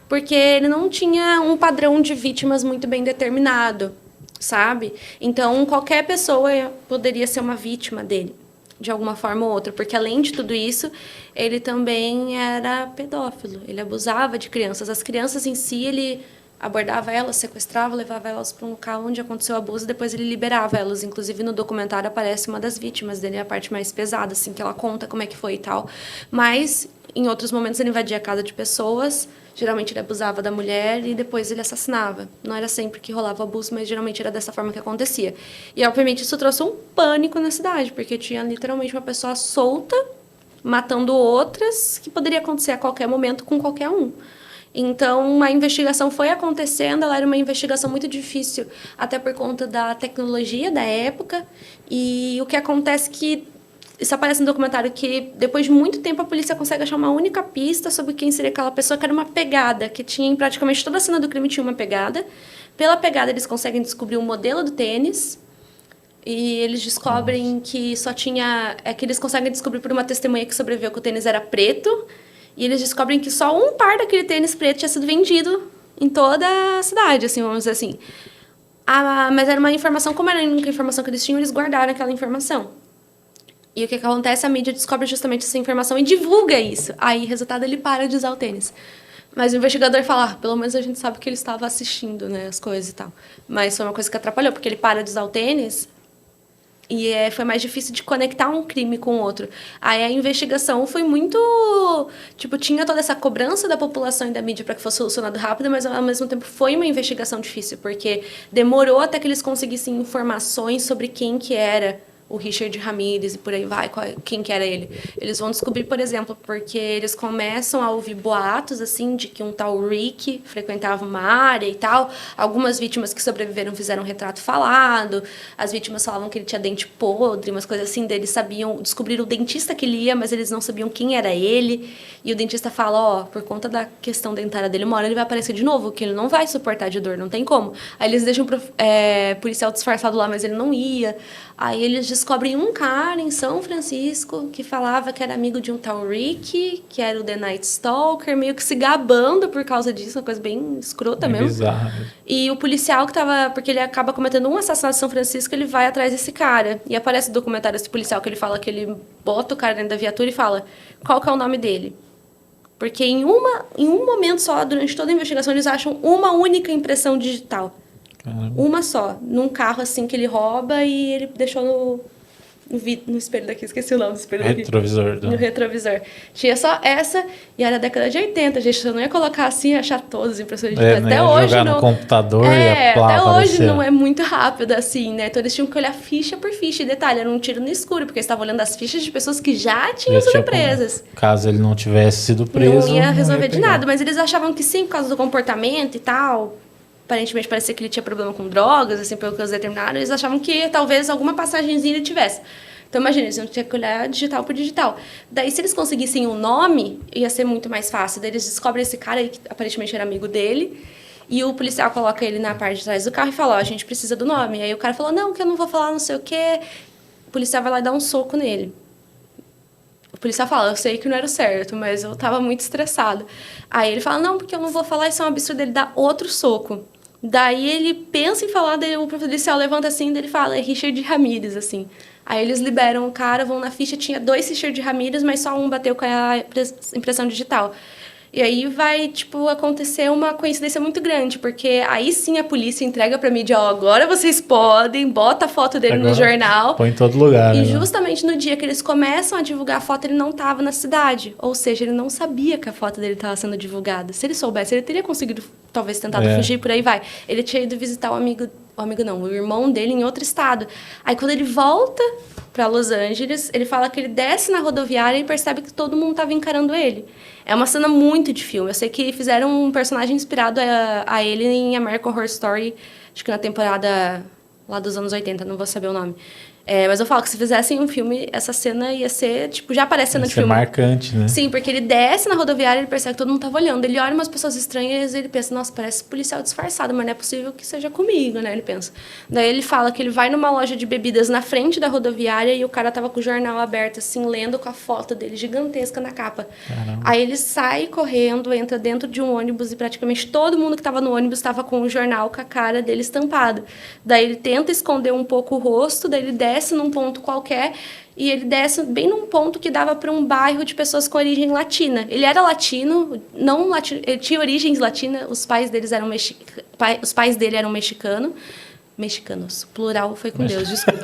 porque ele não tinha um padrão de vítimas muito bem determinado, sabe? Então, qualquer pessoa poderia ser uma vítima dele, de alguma forma ou outra, porque além de tudo isso, ele também era pedófilo, ele abusava de crianças. As crianças em si, ele abordava elas, sequestrava, levava elas para um local onde aconteceu o abuso, e depois ele liberava elas. Inclusive, no documentário aparece uma das vítimas dele, a parte mais pesada, assim, que ela conta como é que foi e tal. Mas, Em outros momentos ele invadia a casa de pessoas, geralmente ele abusava da mulher e depois ele assassinava. Não era sempre que rolava abuso, mas geralmente era dessa forma que acontecia. E, obviamente, isso trouxe um pânico na cidade, porque tinha literalmente uma pessoa solta, matando outras, que poderia acontecer a qualquer momento com qualquer um. Então, a investigação foi acontecendo, ela era uma investigação muito difícil, até por conta da tecnologia da época. E o que acontece que isso aparece no documentário que, depois de muito tempo, a polícia consegue achar uma única pista sobre quem seria aquela pessoa, que era uma pegada, que tinha em praticamente toda a cena do crime tinha uma pegada. Pela pegada, eles conseguem descobrir o modelo do tênis. E eles descobrem que só tinha... É que eles conseguem descobrir por uma testemunha que sobreviveu que o tênis era preto. E eles descobrem que só um par daquele tênis preto tinha sido vendido em toda a cidade, assim, vamos dizer assim. Mas era uma informação, como era a única informação que eles tinham, eles guardaram aquela informação. E o que acontece? A mídia descobre justamente essa informação e divulga isso. Aí, resultado, ele para de usar o tênis. Mas o investigador fala, pelo menos a gente sabe que ele estava assistindo, né, as coisas e tal. Mas foi uma coisa que atrapalhou, porque ele para de usar o tênis e foi mais difícil de conectar um crime com o outro. Aí a investigação foi muito... Tipo, tinha toda essa cobrança da população e da mídia para que fosse solucionado rápido, mas ao mesmo tempo foi uma investigação difícil, porque demorou até que eles conseguissem informações sobre quem que era o Richard Ramirez e por aí vai, quem que era ele. Eles vão descobrir, por exemplo, porque eles começam a ouvir boatos, assim, de que um tal Rick frequentava uma área e tal. Algumas vítimas que sobreviveram fizeram um retrato falado. As vítimas falavam que ele tinha dente podre, umas coisas assim. Eles sabiam, descobriram o dentista que ele ia, mas eles não sabiam quem era ele. E o dentista fala, ó, por conta da questão dentária dele, uma hora ele vai aparecer de novo, que ele não vai suportar de dor, não tem como. Aí eles deixam o policial disfarçado lá, mas ele não ia. Aí eles descobrem um cara em São Francisco que falava que era amigo de um tal Rick, que era o The Night Stalker, meio que se gabando por causa disso, uma coisa bem escrota mesmo. Bizarro. E o policial que tava... Porque ele acaba cometendo um assassinato em São Francisco, ele vai atrás desse cara. E aparece no documentário esse policial que ele fala que ele bota o cara dentro da viatura e fala qual que é o nome dele. Porque em um momento só, durante toda a investigação, eles acham uma única impressão digital. Caramba. Uma só, num carro assim que ele rouba e ele deixou no espelho daqui, esqueci o nome do espelho daqui. Retrovisor. No retrovisor. Tinha só essa e era da década de 80, gente. Eu não ia colocar assim e achar todas as impressões digitais. Até hoje jogar não. No computador e a placa até hoje aparecer. não é muito rápido assim, né? Então eles tinham que olhar ficha por ficha. E detalhe, era um tiro no escuro, porque eles estavam olhando as fichas de pessoas que já tinham sido presas. Caso ele não tivesse sido preso, não ia resolver de pegar. nada, mas eles achavam que sim, por causa do comportamento e tal. Aparentemente parecia que ele tinha problema com drogas, assim, pelo que eles determinaram. Eles achavam que talvez alguma passagenzinha ele tivesse. Então, imagina, eles iam ter que olhar digital por digital. Daí, se eles conseguissem um nome, ia ser muito mais fácil. Daí, eles descobrem esse cara aí, que aparentemente era amigo dele. E o policial coloca ele na parte de trás do carro e fala, ó, a gente precisa do nome. Aí o cara falou, não, que eu não vou falar não sei o quê. O policial vai lá e dá um soco nele. O policial fala, eu sei que não era o certo, mas eu tava muito estressado. Aí ele fala, não, porque eu não vou falar, isso é um absurdo. Ele dá outro soco. Daí ele pensa em falar, daí o policial levanta assim, daí ele fala, é Richard Ramirez, assim. Aí eles liberam o cara, vão na ficha, tinha 2 Richard Ramirez, mas só um bateu com a impressão digital. E aí vai, tipo, acontecer uma coincidência muito grande, porque aí sim a polícia entrega pra mídia, ó, agora vocês podem, bota a foto dele Agora, no jornal. Põe em todo lugar. E justamente no dia que eles começam a divulgar a foto, ele não estava na cidade. Ou seja, ele não sabia que a foto dele estava sendo divulgada. Se ele soubesse, ele teria conseguido, talvez, tentado fugir, por aí vai. Ele tinha ido visitar o irmão dele em outro estado. Aí quando ele volta para Los Angeles, ele fala que ele desce na rodoviária e percebe que todo mundo estava encarando ele. É uma cena muito de filme. Eu sei que fizeram um personagem inspirado a ele em American Horror Story, acho que na temporada lá dos anos 80, não vou saber o nome. Mas eu falo que se fizessem um filme, essa cena ia ser, tipo, já aparece cena de filme. Ia ser marcante, né? Sim, porque ele desce na rodoviária, ele percebe que todo mundo tava olhando. Ele olha umas pessoas estranhas e ele pensa, nossa, parece policial disfarçado, mas não é possível que seja comigo, né? Ele pensa. Daí ele fala que ele vai numa loja de bebidas na frente da rodoviária e o cara tava com o jornal aberto, assim, lendo com a foto dele gigantesca na capa. Caramba. Aí ele sai correndo, entra dentro de um ônibus e praticamente todo mundo que tava no ônibus tava com o jornal com a cara dele estampado. Daí ele tenta esconder um pouco o rosto, daí ele desce num ponto qualquer e ele desce bem num ponto que dava para um bairro de pessoas com origem latina. Ele era latino, não latino, ele tinha origens latinas, os pais dele eram mexicanos, Mexicanos. Plural foi com Deus, desculpa.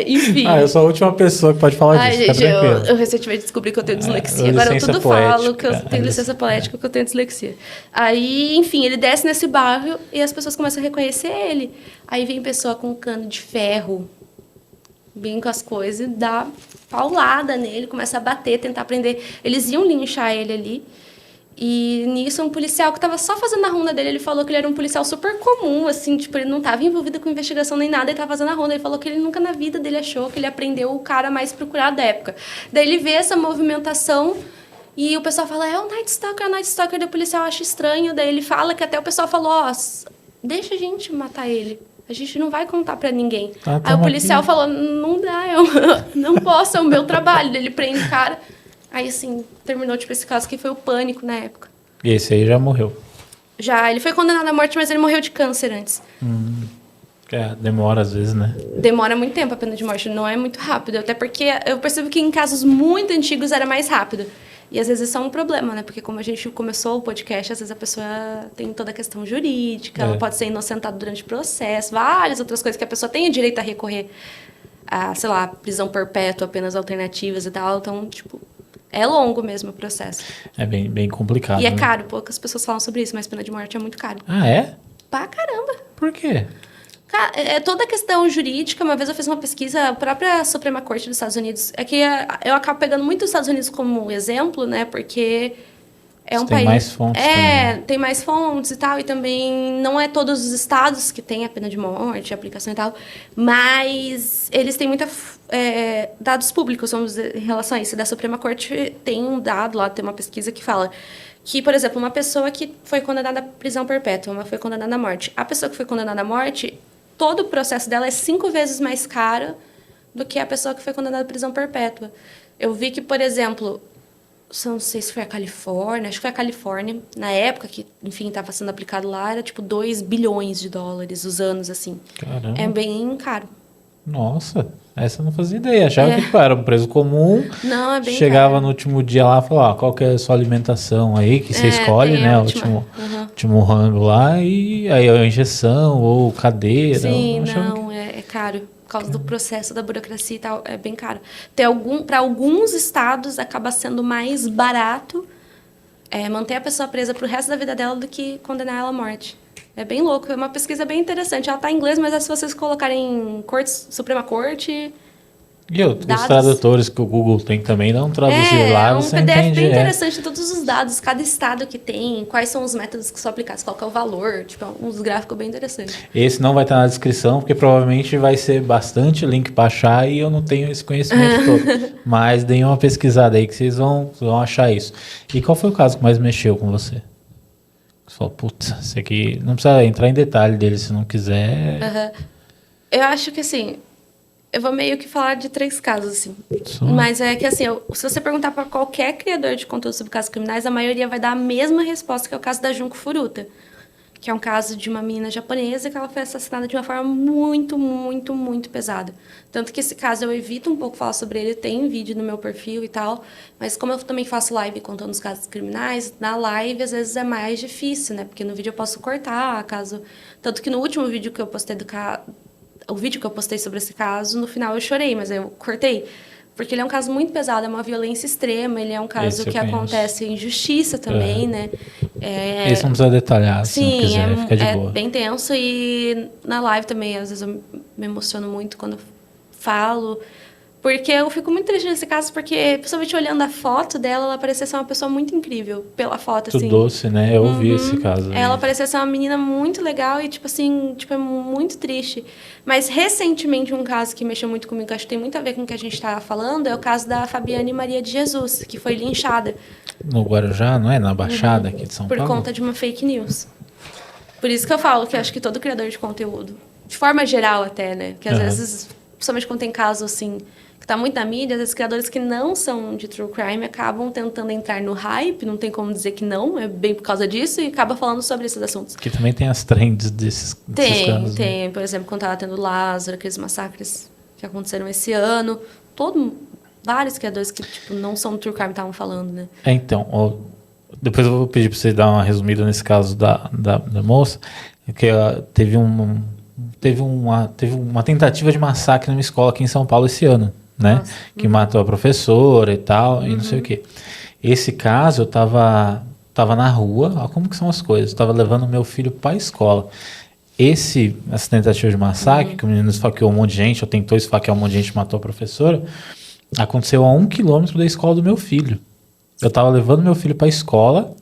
Enfim. Eu sou a última pessoa que pode falar disso. Gente, eu recentemente descobri que eu tenho dislexia. Agora eu tudo falo que eu tenho licença poética, que eu tenho dislexia. Aí, enfim, ele desce nesse bairro e as pessoas começam a reconhecer ele. Aí vem pessoa com um cano de ferro, bem com as coisas, dá paulada nele, começa a bater, tentar prender. Eles iam linchar ele ali. E nisso, um policial que estava só fazendo a ronda dele, ele falou que ele era um policial super comum, assim, tipo, ele não estava envolvido com investigação nem nada, ele estava fazendo a ronda. Ele falou que ele nunca na vida dele achou que ele aprendeu o cara mais procurado da época. Daí ele vê essa movimentação e o pessoal fala, é o Night Stalker, daí o policial acha estranho. Daí ele fala que até o pessoal falou, deixa a gente matar ele. A gente não vai contar pra ninguém. Aí o policial falou, não dá, eu não posso, é o meu trabalho. Daí ele prende o cara. Aí, assim, terminou, tipo, esse caso que foi o Pânico na época. E esse aí já morreu? Já, ele foi condenado à morte, mas ele morreu de câncer antes. Demora às vezes, né? Demora muito tempo a pena de morte, não é muito rápido. Até porque eu percebo que em casos muito antigos era mais rápido. E às vezes isso é um problema, né? Porque como a gente começou o podcast, às vezes a pessoa tem toda a questão jurídica, ela pode ser inocentada durante o processo, várias outras coisas que a pessoa tem o direito a recorrer a, sei lá, prisão perpétua, penas alternativas e tal. Então, tipo... É longo mesmo o processo. É bem complicado. E é caro, poucas pessoas falam sobre isso, mas pena de morte é muito caro. Ah, é? Pra caramba. Por quê? É toda a questão jurídica. Uma vez eu fiz uma pesquisa, a própria Suprema Corte dos Estados Unidos. É que eu acabo pegando muito os Estados Unidos como exemplo, né? Porque é um país... Tem mais fontes também. Tem mais fontes e tal. E também não é todos os estados que têm a pena de morte, a aplicação e tal. Mas eles têm muita... dados públicos, vamos dizer, em relação a isso. Da Suprema Corte tem um dado lá, tem uma pesquisa que fala que, por exemplo, uma pessoa que foi condenada à prisão perpétua, uma foi condenada à morte. A pessoa que foi condenada à morte, todo o processo dela é 5 vezes mais caro do que a pessoa que foi condenada à prisão perpétua. Eu vi que, por exemplo, não sei se foi a Califórnia, acho que foi a Califórnia, na época que, enfim, estava sendo aplicado lá, era tipo 2 bilhões de dólares os anos, assim. Caramba. É bem caro. Nossa, essa eu não fazia ideia. Achava que era um preço comum. Não, é bem Chegava caro. no último dia lá e falava, qual que é a sua alimentação aí, que você escolhe, né? O último rango lá, e aí a injeção ou cadeira. Sim, não, é caro. Por causa do processo da burocracia e tal, é bem caro. Para alguns estados, acaba sendo mais barato manter a pessoa presa pro resto da vida dela do que condenar ela à morte. É bem louco, é uma pesquisa bem interessante. Ela está em inglês, mas se vocês colocarem Suprema Corte... E os tradutores que o Google tem também não traduzir lá, você entende. É um PDF bem interessante, todos os dados, cada estado que tem, quais são os métodos que são aplicados, qual que é o valor, tipo, uns gráficos bem interessantes. Esse não vai estar na descrição, porque provavelmente vai ser bastante link para achar e eu não tenho esse conhecimento todo. Mas deem uma pesquisada aí que vocês vão achar isso. E qual foi o caso que mais mexeu com você? Você falou, putz, esse aqui... Não precisa entrar em detalhe dele se não quiser. Eu acho que, assim... Eu vou meio que falar de 3 casos, assim. Mas é que, assim, se você perguntar para qualquer criador de conteúdo sobre casos criminais, a maioria vai dar a mesma resposta, que é o caso da Junko Furuta. Que é um caso de uma menina japonesa que ela foi assassinada de uma forma muito, muito, muito pesada. Tanto que esse caso eu evito um pouco falar sobre ele, tem vídeo no meu perfil e tal, mas como eu também faço live contando os casos criminais, na live às vezes é mais difícil, né? Porque no vídeo eu posso cortar, caso... Tanto que no último vídeo que eu postei o vídeo que eu postei sobre esse caso, no final eu chorei, mas eu cortei. Porque ele é um caso muito pesado, é uma violência extrema, ele é um caso que acontece em justiça também, né? Esse não precisa detalhar, se não quiser, fica de boa. É bem tenso e na live também, às vezes eu me emociono muito quando eu falo. Porque eu fico muito triste nesse caso, porque, principalmente olhando a foto dela, ela parecia ser uma pessoa muito incrível, pela foto, assim. Muito doce, né? Eu vi esse caso. Ela parecia ser uma menina muito legal e, tipo assim, é muito triste. Mas, recentemente, um caso que mexeu muito comigo, que acho que tem muito a ver com o que a gente estava falando, é o caso da Fabiane Maria de Jesus, que foi linchada. No Guarujá, não é? Na Baixada aqui de São Paulo? Por conta de uma fake news. Por isso que eu falo que eu acho que todo criador de conteúdo, de forma geral até, né? Que às vezes, principalmente quando tem caso, assim... que está muito na mídia, os criadores que não são de true crime acabam tentando entrar no hype, não tem como dizer que não, é bem por causa disso, e acaba falando sobre esses assuntos. Que também tem as trends desses casos. Tem. Por exemplo, quando estava tendo Lázaro, aqueles massacres que aconteceram esse ano, vários criadores que tipo, não são do true crime estavam falando, né? Então, depois eu vou pedir para você dar uma resumida nesse caso da moça, que teve teve uma tentativa de massacre numa escola aqui em São Paulo esse ano, né? Nossa. Que matou a professora e tal, e não sei o quê. Esse caso, eu tava na rua, ó, como que são as coisas? Eu tava levando meu filho pra escola. Essa tentativa de massacre, que o menino esfaqueou um monte de gente, ou tentou esfaquear um monte de gente e matou a professora, aconteceu a 1 quilômetro da escola do meu filho. Eu tava levando meu filho pra escola,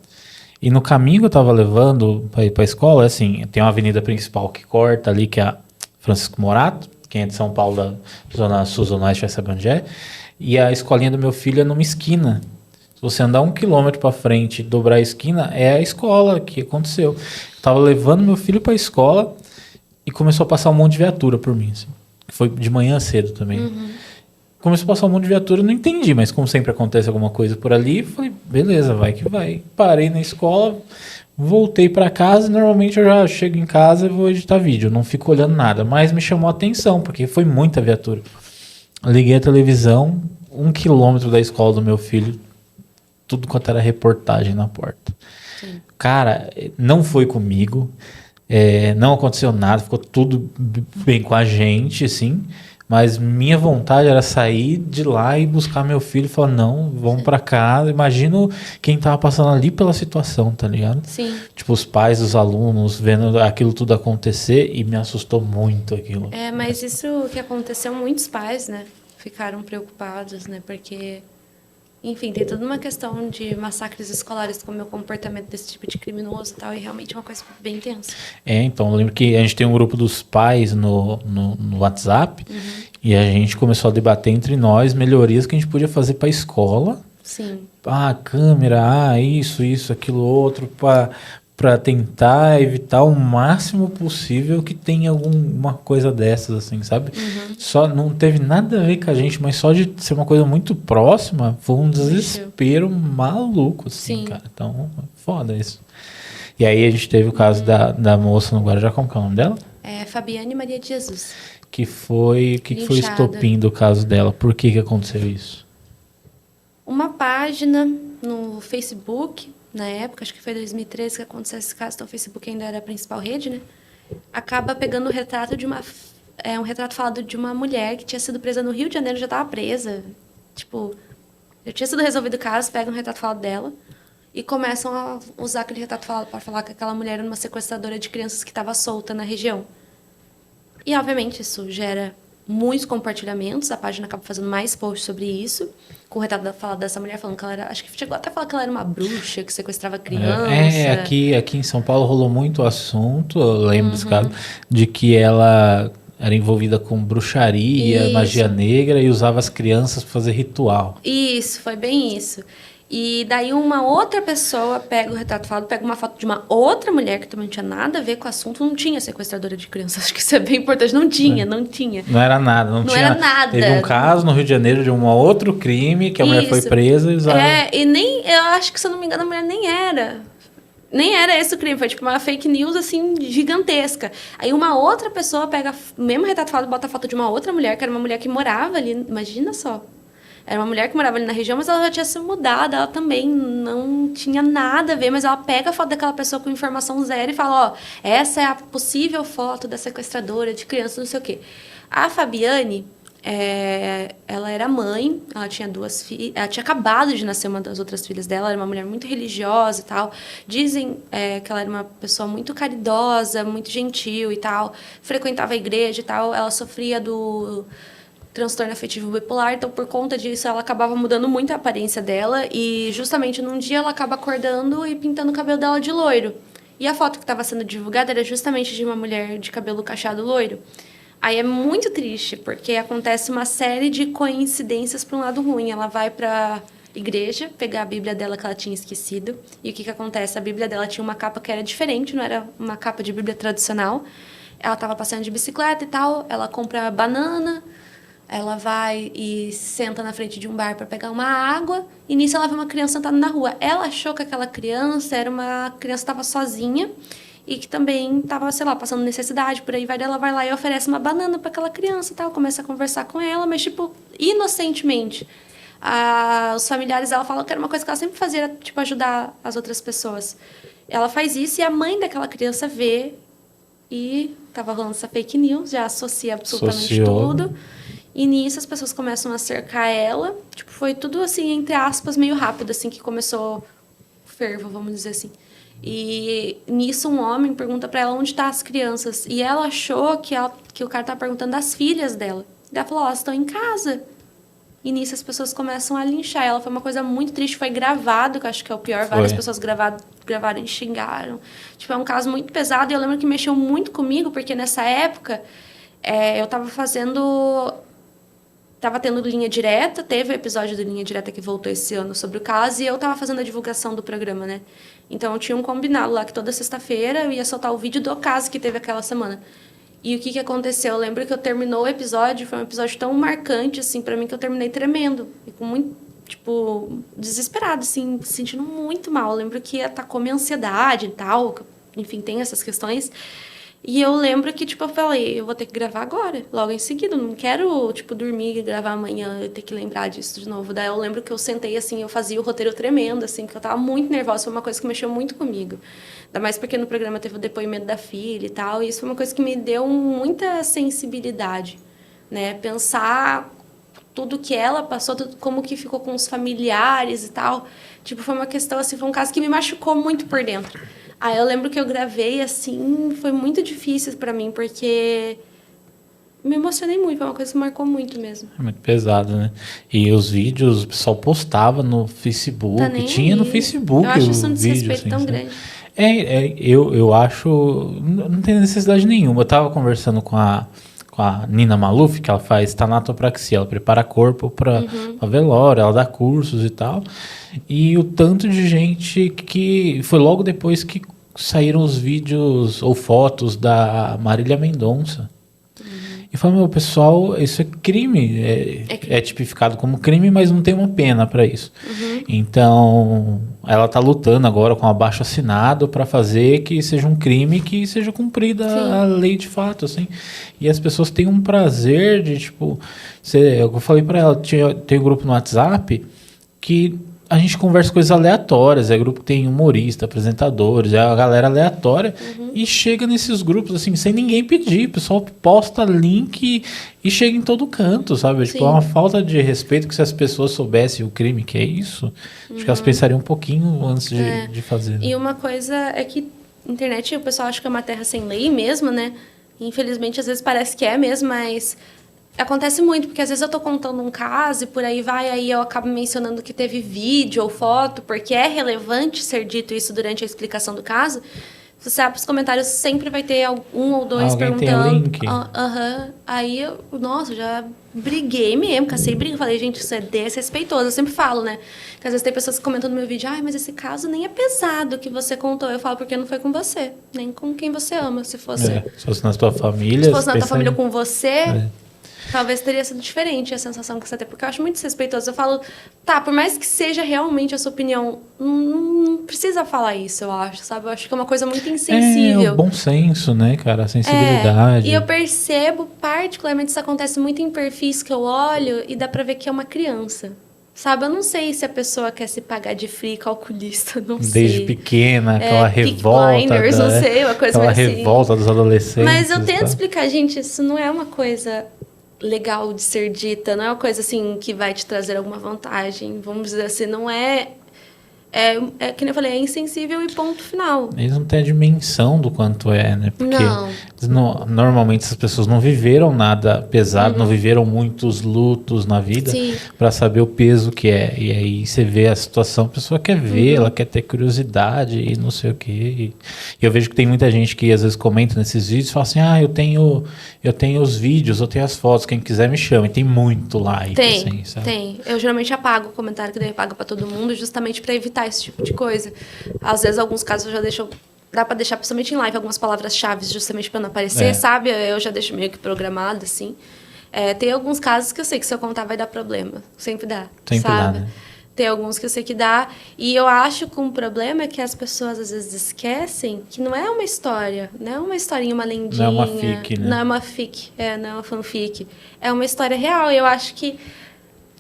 e no caminho que eu tava levando pra ir pra escola, assim, tem uma avenida principal que corta ali, que é a Francisco Morato, quem é de São Paulo, da Zona Sul, Zona Oeste, vai saber onde é, e a escolinha do meu filho é numa esquina. Se você andar 1 quilômetro pra frente e dobrar a esquina, é a escola que aconteceu. Eu tava levando meu filho pra escola e começou a passar um monte de viatura por mim, assim. Foi de manhã cedo também. Começou a passar um monte de viatura, eu não entendi, mas como sempre acontece alguma coisa por ali, falei, beleza, vai que vai. Parei na escola, voltei pra casa, normalmente eu já chego em casa e vou editar vídeo, não fico olhando nada, mas me chamou a atenção, porque foi muita viatura. Liguei a televisão, 1 quilômetro da escola do meu filho, tudo quanto era reportagem na porta. Sim. Cara, não foi comigo, não aconteceu nada, ficou tudo bem com a gente, assim, mas minha vontade era sair de lá e buscar meu filho e falar, não, vamos pra casa. Imagino quem tava passando ali pela situação, tá ligado? Sim. Tipo, os pais dos alunos vendo aquilo tudo acontecer, e me assustou muito aquilo. Mas isso que aconteceu, muitos pais, né, ficaram preocupados, né, porque, enfim, tem toda uma questão de massacres escolares, como é o comportamento desse tipo de criminoso e tal, e realmente é uma coisa bem tensa. Então, eu lembro que a gente tem um grupo dos pais no WhatsApp, e a gente começou a debater entre nós melhorias que a gente podia fazer para a escola. Sim. Câmera, isso, aquilo outro, para tentar evitar o máximo possível que tenha alguma coisa dessas, assim, sabe? Só não teve nada a ver com a gente, mas só de ser uma coisa muito próxima, foi um desespero maluco, assim, Sim. cara. Então, foda isso. E aí a gente teve o caso da moça no Guarujá, como que é o nome dela? Fabiane Maria de Jesus. Que foi o Linchada. estopim do caso dela? Por que aconteceu isso? Uma página no Facebook, na época, acho que foi 2013 que aconteceu esse caso, então o Facebook ainda era a principal rede, né? Acaba pegando o retrato de um retrato falado de uma mulher que tinha sido presa no Rio de Janeiro, já estava presa. Tipo, já tinha sido resolvido o caso, pegam um retrato falado dela e começam a usar aquele retrato falado para falar que aquela mulher era uma sequestradora de crianças que estava solta na região. E, obviamente, isso gera muitos compartilhamentos, a página acaba fazendo mais posts sobre isso, com o retrato falado dessa mulher, falando que ela era... Acho que chegou até a falar que ela era uma bruxa, que sequestrava criança. Aqui em São Paulo rolou muito assunto, eu lembro desse caso, de que ela era envolvida com bruxaria, Isso. magia negra, e usava as crianças para fazer ritual. Isso, foi bem isso. E daí uma outra pessoa pega o retrato falado, pega uma foto de uma outra mulher que também não tinha nada a ver com o assunto, não tinha sequestradora de crianças. Acho que isso é bem importante. Não tinha. Não era nada, não tinha. Era nada. Teve um caso no Rio de Janeiro de um outro crime que a mulher foi presa e usava. E nem, eu acho que, se eu não me engano, a mulher nem era. Nem era esse o crime, foi tipo uma fake news, assim, gigantesca. Aí uma outra pessoa pega o mesmo retrato falado e bota a foto de uma outra mulher, que era uma mulher que morava ali, imagina só. Era uma mulher que morava ali na região, mas ela já tinha se mudado, ela também não tinha nada a ver, mas ela pega a foto daquela pessoa com informação zero e fala, essa é a possível foto da sequestradora de criança, não sei o quê. A Fabiane, ela era mãe, ela tinha 2 filhas, ela tinha acabado de nascer uma das outras filhas dela, era uma mulher muito religiosa e tal. Dizem que ela era uma pessoa muito caridosa, muito gentil e tal, frequentava a igreja e tal, ela sofria do transtorno afetivo bipolar, então por conta disso ela acabava mudando muito a aparência dela e justamente num dia ela acaba acordando e pintando o cabelo dela de loiro. E a foto que estava sendo divulgada era justamente de uma mulher de cabelo cacheado loiro. Aí é muito triste, porque acontece uma série de coincidências para um lado ruim. Ela vai para igreja pegar a Bíblia dela que ela tinha esquecido. E o que acontece? A Bíblia dela tinha uma capa que era diferente, não era uma capa de Bíblia tradicional. Ela estava passeando de bicicleta e tal, ela compra banana, ela vai e senta na frente de um bar para pegar uma água, e nisso ela vê uma criança sentada na rua. Ela achou que aquela criança era uma criança que estava sozinha e que também estava, sei lá, passando necessidade, por aí vai. Ela vai lá e oferece uma banana para aquela criança e tal, começa a conversar com ela, mas, tipo, inocentemente. Os familiares dela falam que era uma coisa que ela sempre fazia, tipo, ajudar as outras pessoas. Ela faz isso e a mãe daquela criança vê e tava rolando essa fake news, já associa absolutamente Associou. tudo. E nisso as pessoas começam a cercar ela. Tipo, foi tudo assim, entre aspas, meio rápido, assim, que começou o fervo, vamos dizer assim. E nisso um homem pergunta pra ela onde tá as crianças. E ela achou que o cara tava perguntando das filhas dela. E ela falou, elas estão em casa. E nisso as pessoas começam a linchar ela. Foi uma coisa muito triste, foi gravado, que eu acho que é o pior. Várias pessoas gravaram e xingaram. Tipo, é um caso muito pesado. E eu lembro que mexeu muito comigo, porque nessa época eu tava fazendo... Tava tendo Linha Direta, teve o episódio do Linha Direta que voltou esse ano sobre o caso, e eu tava fazendo a divulgação do programa, né? Então, eu tinha um combinado lá que toda sexta-feira eu ia soltar o vídeo do caso que teve aquela semana. E o que aconteceu? Eu lembro que eu terminou o episódio, foi um episódio tão marcante, assim, pra mim, que eu terminei tremendo. E com muito, tipo, desesperado, assim, me sentindo muito mal. Eu lembro que atacou minha ansiedade e tal, enfim, tem essas questões. E eu lembro que, tipo, eu falei, eu vou ter que gravar agora, logo em seguida. Eu não quero, tipo, dormir e gravar amanhã e ter que lembrar disso de novo. Daí eu lembro que eu sentei, assim, eu fazia o roteiro tremendo, assim, porque eu tava muito nervosa. Foi uma coisa que mexeu muito comigo. Ainda mais porque no programa teve o depoimento da filha e tal. E isso foi uma coisa que me deu muita sensibilidade, né? Pensar tudo que ela passou, tudo, como que ficou com os familiares e tal. Tipo, foi uma questão, assim, foi um caso que me machucou muito por dentro. Aí eu lembro que eu gravei, assim, foi muito difícil pra mim, porque me emocionei muito, foi uma coisa que marcou muito mesmo. É muito pesado, né? E os vídeos, o pessoal postava no Facebook, Tá nem tinha no aí. Facebook Eu acho isso o um vídeo, desrespeito assim, tão sabe? grande. Eu acho, não tem necessidade nenhuma. Eu tava conversando com a Nina Maluf, que ela faz tanatopraxia, ela prepara corpo para velório, ela dá cursos e tal. E o tanto de gente que foi logo depois que saíram os vídeos ou fotos da Marília Mendonça. E falou, meu, pessoal, isso é crime. É tipificado como crime, mas não tem uma pena para isso. Então, ela está lutando agora com abaixo-assinado para fazer que seja um crime, que seja cumprida a lei de fato, assim. E as pessoas têm um prazer de, tipo... eu falei para ela, tem um grupo no WhatsApp que a gente conversa coisas aleatórias, grupo que tem humorista, apresentadores, é a galera aleatória, e chega nesses grupos, assim, sem ninguém pedir, o pessoal posta link e chega em todo canto, sabe? Tipo, é uma falta de respeito que se as pessoas soubessem o crime que é isso, acho que elas pensariam um pouquinho antes de fazer. Né? E uma coisa é que internet, o pessoal acha que é uma terra sem lei mesmo, né? Infelizmente, às vezes parece que é mesmo, mas... Acontece muito, porque às vezes eu tô contando um caso e por aí vai, aí eu acabo mencionando que teve vídeo ou foto, porque é relevante ser dito isso durante a explicação do caso. Se você abre os comentários, sempre vai ter um ou dois Alguém perguntando. tem link? Aí eu, nossa, já briguei mesmo, cacei briga. Falei, gente, isso é desrespeitoso. Eu sempre falo, né? Que às vezes tem pessoas que comentam no meu vídeo, mas esse caso nem é pesado que você contou. Eu falo, porque não foi com você, nem com quem você ama. Se fosse na tua família. Se fosse na tua família com você. Talvez teria sido diferente a sensação que você tem, porque eu acho muito desrespeitoso. Eu falo, por mais que seja realmente a sua opinião, não precisa falar isso, eu acho, sabe? Eu acho que é uma coisa muito insensível. É o bom senso, né, cara? A sensibilidade. E eu percebo, particularmente, isso acontece muito em perfis que eu olho e dá pra ver que é uma criança. Sabe, eu não sei se a pessoa quer se pagar de fria calculista, não sei. Desde pequena, aquela revolta. Blinders, não sei, uma coisa aquela assim. revolta dos adolescentes. Mas eu tento explicar, gente, isso não é uma coisa legal de ser dita, não é uma coisa assim que vai te trazer alguma vantagem, vamos dizer assim, não é que nem eu falei, é insensível e ponto final. Eles não têm a dimensão do quanto é, né? Porque não. Normalmente as pessoas não viveram nada pesado, não viveram muitos lutos na vida para saber o peso que é. E aí você vê a situação, a pessoa quer ver, ela quer ter curiosidade e não sei o quê. E eu vejo que tem muita gente que às vezes comenta nesses vídeos e fala assim, eu tenho os vídeos, eu tenho as fotos, quem quiser me chama. E tem muito like, assim, sabe? Tem. Eu geralmente apago o comentário que daí eu pago para todo mundo, justamente para evitar esse tipo de coisa. Às vezes, alguns casos eu já deixo... Dá pra deixar, principalmente em live, algumas palavras-chave, justamente pra não aparecer, sabe? Eu já deixo meio que programado, assim. Tem alguns casos que eu sei que se eu contar vai dar problema. Sempre dá, Sempre sabe? dá, né? Tem alguns que eu sei que dá. E eu acho que um problema é que as pessoas, às vezes, esquecem que não é uma história. Não é uma historinha, uma lendinha. Não é uma fic, né? Não é uma fic. Não é uma fanfic. É uma história real. E eu acho que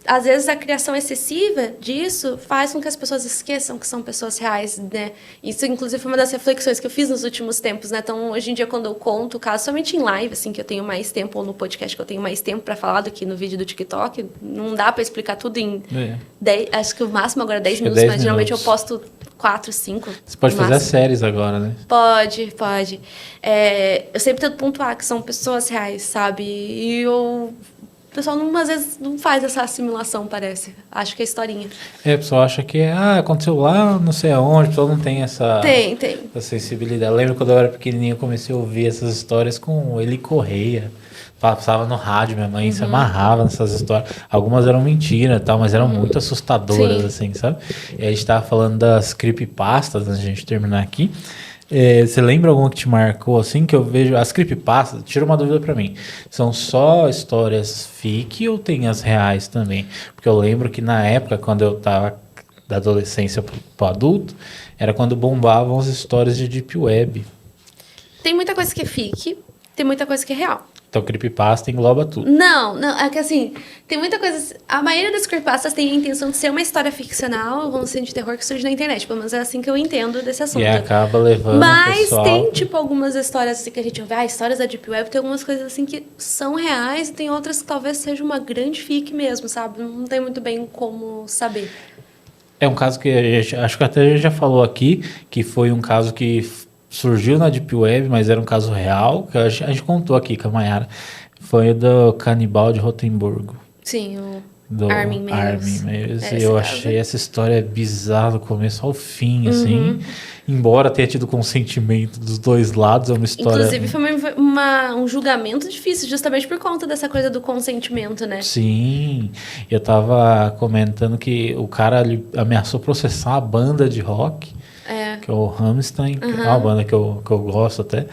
às vezes a criação excessiva disso faz com que as pessoas esqueçam que são pessoas reais, né? Isso, inclusive, foi uma das reflexões que eu fiz nos últimos tempos, né? Então, hoje em dia, quando eu conto o caso, somente em live, assim, que eu tenho mais tempo, ou no podcast que eu tenho mais tempo para falar do que no vídeo do TikTok, não dá para explicar tudo em 10, acho que o máximo agora é 10 minutos, 10 mas geralmente eu minutos. posto 4, 5. Você pode fazer as máximo. séries agora, né? Pode. Eu sempre tento pontuar que são pessoas reais, sabe? E o pessoal, às vezes, não faz essa assimilação, parece. Acho que é historinha. A pessoa acha que aconteceu lá, não sei aonde, a pessoa não tem essa sensibilidade. Eu lembro quando eu era pequenininho, eu comecei a ouvir essas histórias com Eli Correia. Passava no rádio, minha mãe se amarrava nessas histórias. Algumas eram mentira e tal, mas eram muito assustadoras, Sim. assim, sabe? E a gente tava falando das creepypastas, antes de a gente terminar aqui. Você lembra alguma que te marcou, assim, que eu vejo... As creepypastas, tira uma dúvida pra mim. São só histórias fic ou tem as reais também? Porque eu lembro que na época, quando eu tava da adolescência pro adulto, era quando bombavam as histórias de Deep Web. Tem muita coisa que é fic, tem muita coisa que é real. Então, creepypasta engloba tudo. Não, é que assim, tem muita coisa... A maioria das creepypastas tem a intenção de ser uma história ficcional, um filme de terror que surge na internet. Pelo menos é assim que eu entendo desse assunto. E acaba levando Mas o pessoal... tem, tipo, algumas histórias assim que a gente ouve, histórias da Deep Web, tem algumas coisas assim que são reais e tem outras que talvez seja uma grande fic mesmo, sabe? Não tem muito bem como saber. É um caso que acho que até a gente já falou aqui, que foi um caso que surgiu na Deep Web, mas era um caso real, que a gente contou aqui com a Mayara. Foi do canibal de Rotemburgo. Sim, o Do Armin Meiwes. Eu achei essa história bizarra do começo ao fim, assim. Embora tenha tido consentimento dos dois lados, é uma história... Inclusive, foi um julgamento difícil, justamente por conta dessa coisa do consentimento, né? Sim, eu tava comentando que o cara ele ameaçou processar a banda de rock, que é o Rammstein, que é uma banda que eu gosto até.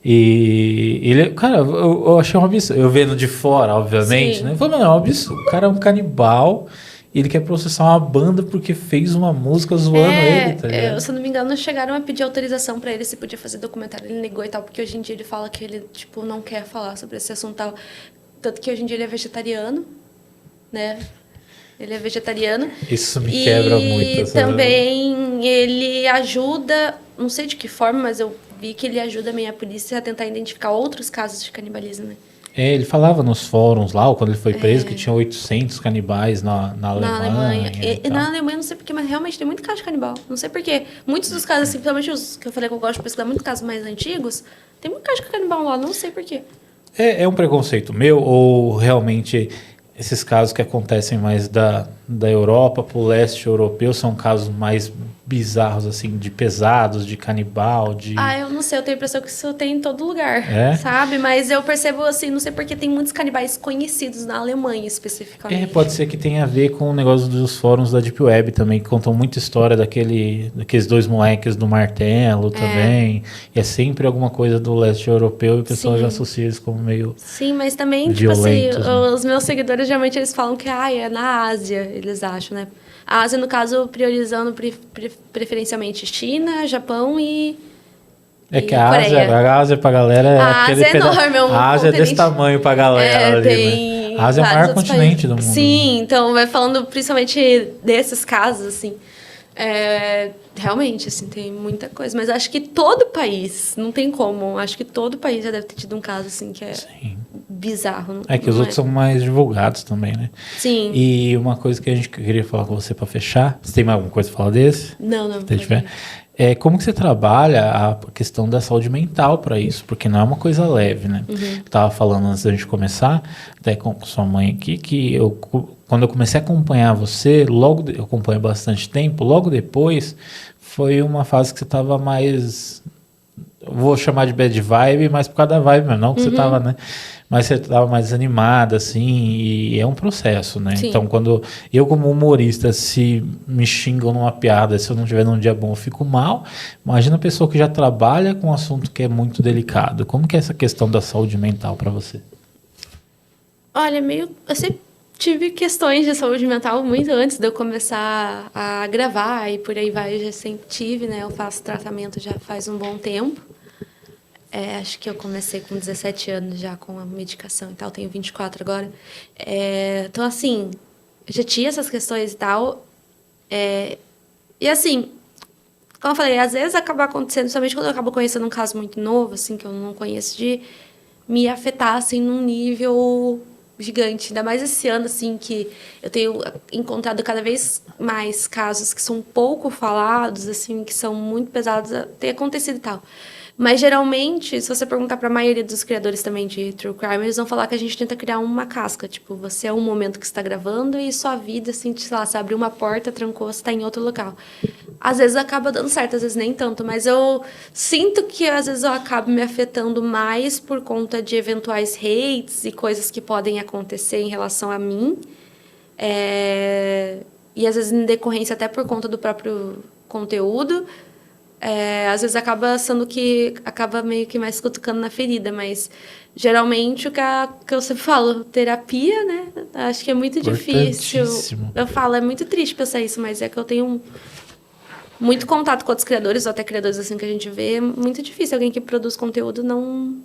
E ele, cara, eu achei um absurdo. Eu vendo de fora, obviamente, Sim. né? Eu falei, mano, é um absurdo. O cara é um canibal e ele quer processar uma banda porque fez uma música zoando ele, tá ligado? Se eu não me engano, chegaram a pedir autorização pra ele se podia fazer documentário. Ele negou e tal, porque hoje em dia ele fala que ele, tipo, não quer falar sobre esse assunto e tal. Tanto que hoje em dia ele é vegetariano, né? Ele é vegetariano. Isso me quebra muito. E também ele ajuda, não sei de que forma, mas eu vi que ele ajuda também a polícia a tentar identificar outros casos de canibalismo, né? Ele falava nos fóruns lá, quando ele foi preso, que tinha 800 canibais na Alemanha. E na Alemanha, não sei porquê, mas realmente tem muito caso de canibal. Não sei porquê. Muitos dos casos, assim, principalmente os que eu falei que eu gosto de pesquisar, muitos casos mais antigos, tem muito caso de canibal lá, não sei porquê. É um preconceito meu ou realmente esses casos que acontecem mais da Europa para o leste europeu são casos mais bizarros, assim, de pesados, de canibal, de... Eu não sei, eu tenho a impressão que isso tem em todo lugar, É? sabe? Mas eu percebo, assim, não sei porque tem muitos canibais conhecidos na Alemanha, especificamente. Pode ser que tenha a ver com o negócio dos fóruns da Deep Web também, que contam muita história daqueles dois moleques do martelo também. E é sempre alguma coisa do leste europeu e o pessoal já associa eles como meio... Sim, mas também, violentos, tipo assim, os meus seguidores, geralmente, eles falam que é na Ásia, eles acham, né? A Ásia, no caso, priorizando preferencialmente China, Japão e que a Ásia pra galera é a Ásia é enorme, a Ásia é desse tamanho pra galera ali, né? A Ásia é o maior continente do mundo. Sim, então vai falando principalmente desses casos, assim. Realmente, assim, tem muita coisa. Mas acho que todo país, não tem como, acho que todo país já deve ter tido um caso, assim, que é bizarro. Que os outros são mais divulgados também, né? Sim. E uma coisa que a gente queria falar com você para fechar, você tem mais alguma coisa para falar desse? Não. Como que você trabalha a questão da saúde mental para isso? Porque não é uma coisa leve, né? Eu tava falando antes da gente começar, até com sua mãe aqui, que quando eu comecei a acompanhar você, eu acompanho bastante tempo, logo depois foi uma fase que você tava mais... Vou chamar de bad vibe, mas por causa da vibe mesmo, não que você tava, né? Mas você estava mais animada, assim, e é um processo, né? Sim. Então, quando eu, como humorista, se me xingam numa piada, se eu não tiver num dia bom, eu fico mal. Imagina a pessoa que já trabalha com um assunto que é muito delicado. Como que é essa questão da saúde mental para você? Olha, eu sempre tive questões de saúde mental muito antes de eu começar a gravar e por aí vai, eu já sempre tive, né? Eu faço tratamento já faz um bom tempo. Acho que eu comecei com 17 anos já com a medicação e tal, tenho 24 agora. Então, assim, já tinha essas questões e tal. E assim, como eu falei, às vezes acaba acontecendo, somente quando eu acabo conhecendo um caso muito novo, assim, que eu não conheço, de me afetar, assim, num nível gigante. Ainda mais esse ano, assim, que eu tenho encontrado cada vez mais casos que são pouco falados, assim, que são muito pesados a ter acontecido e tal. Mas, geralmente, se você perguntar para a maioria dos criadores também de True Crime, eles vão falar que a gente tenta criar uma casca. Tipo, você é um momento que está gravando e sua vida, assim, sei lá, você abriu uma porta, trancou, você está em outro local. Às vezes acaba dando certo, às vezes nem tanto. Mas eu sinto que, às vezes, eu acabo me afetando mais por conta de eventuais hates e coisas que podem acontecer em relação a mim. E, às vezes, em decorrência até por conta do próprio conteúdo. Às vezes acaba sendo que acaba meio que mais cutucando na ferida, mas geralmente o que eu sempre falo, terapia, né? Acho que é muito difícil. Eu falo, é muito triste pensar isso, mas é que eu tenho muito contato com outros criadores, ou até criadores assim que a gente vê. É muito difícil alguém que produz conteúdo não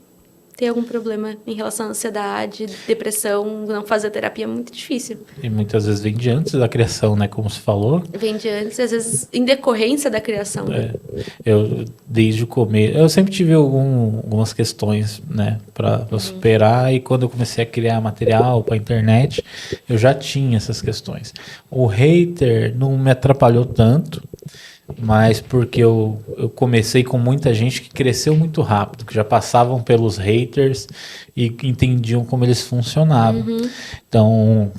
ter algum problema em relação à ansiedade, depressão, não fazer terapia é muito difícil. E muitas vezes vem de antes da criação, né? Como você falou. Vem de antes, às vezes em decorrência da criação. Eu, desde o começo, eu sempre tive algumas questões, né? Para superar, e quando eu comecei a criar material para internet, eu já tinha essas questões. O hater não me atrapalhou tanto, mas porque eu comecei com muita gente que cresceu muito rápido, que já passavam pelos haters e entendiam como eles funcionavam. Então,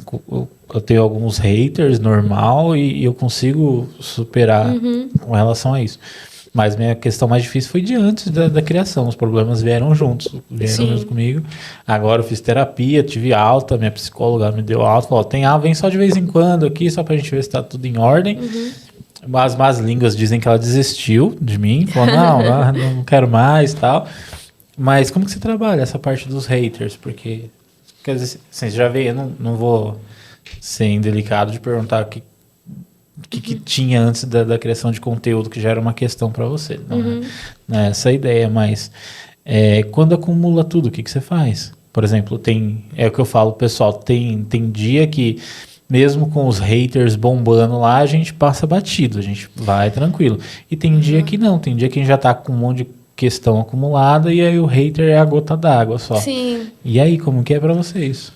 eu tenho alguns haters normal e eu consigo superar com relação a isso. Mas minha questão mais difícil foi de antes da criação. Os problemas vieram juntos, junto comigo. Agora eu fiz terapia, tive alta, minha psicóloga me deu alta, falou, vem só de vez em quando aqui, só pra gente ver se tá tudo em ordem. As más línguas dizem que ela desistiu de mim, falou, não quero mais e tal. Mas como que você trabalha essa parte dos haters? Porque, quer dizer, assim, você já vê, eu não vou ser indelicado de perguntar o que tinha antes da criação de conteúdo, que já era uma questão para você. Não é essa a ideia, mas quando acumula tudo, o que você faz? Por exemplo, é o que eu falo, pessoal, tem dia que mesmo com os haters bombando lá, a gente passa batido, a gente vai tranquilo. E tem dia que não, tem dia que a gente já tá com um monte de questão acumulada e aí o hater é a gota d'água só. Sim. E aí, como que é pra vocês?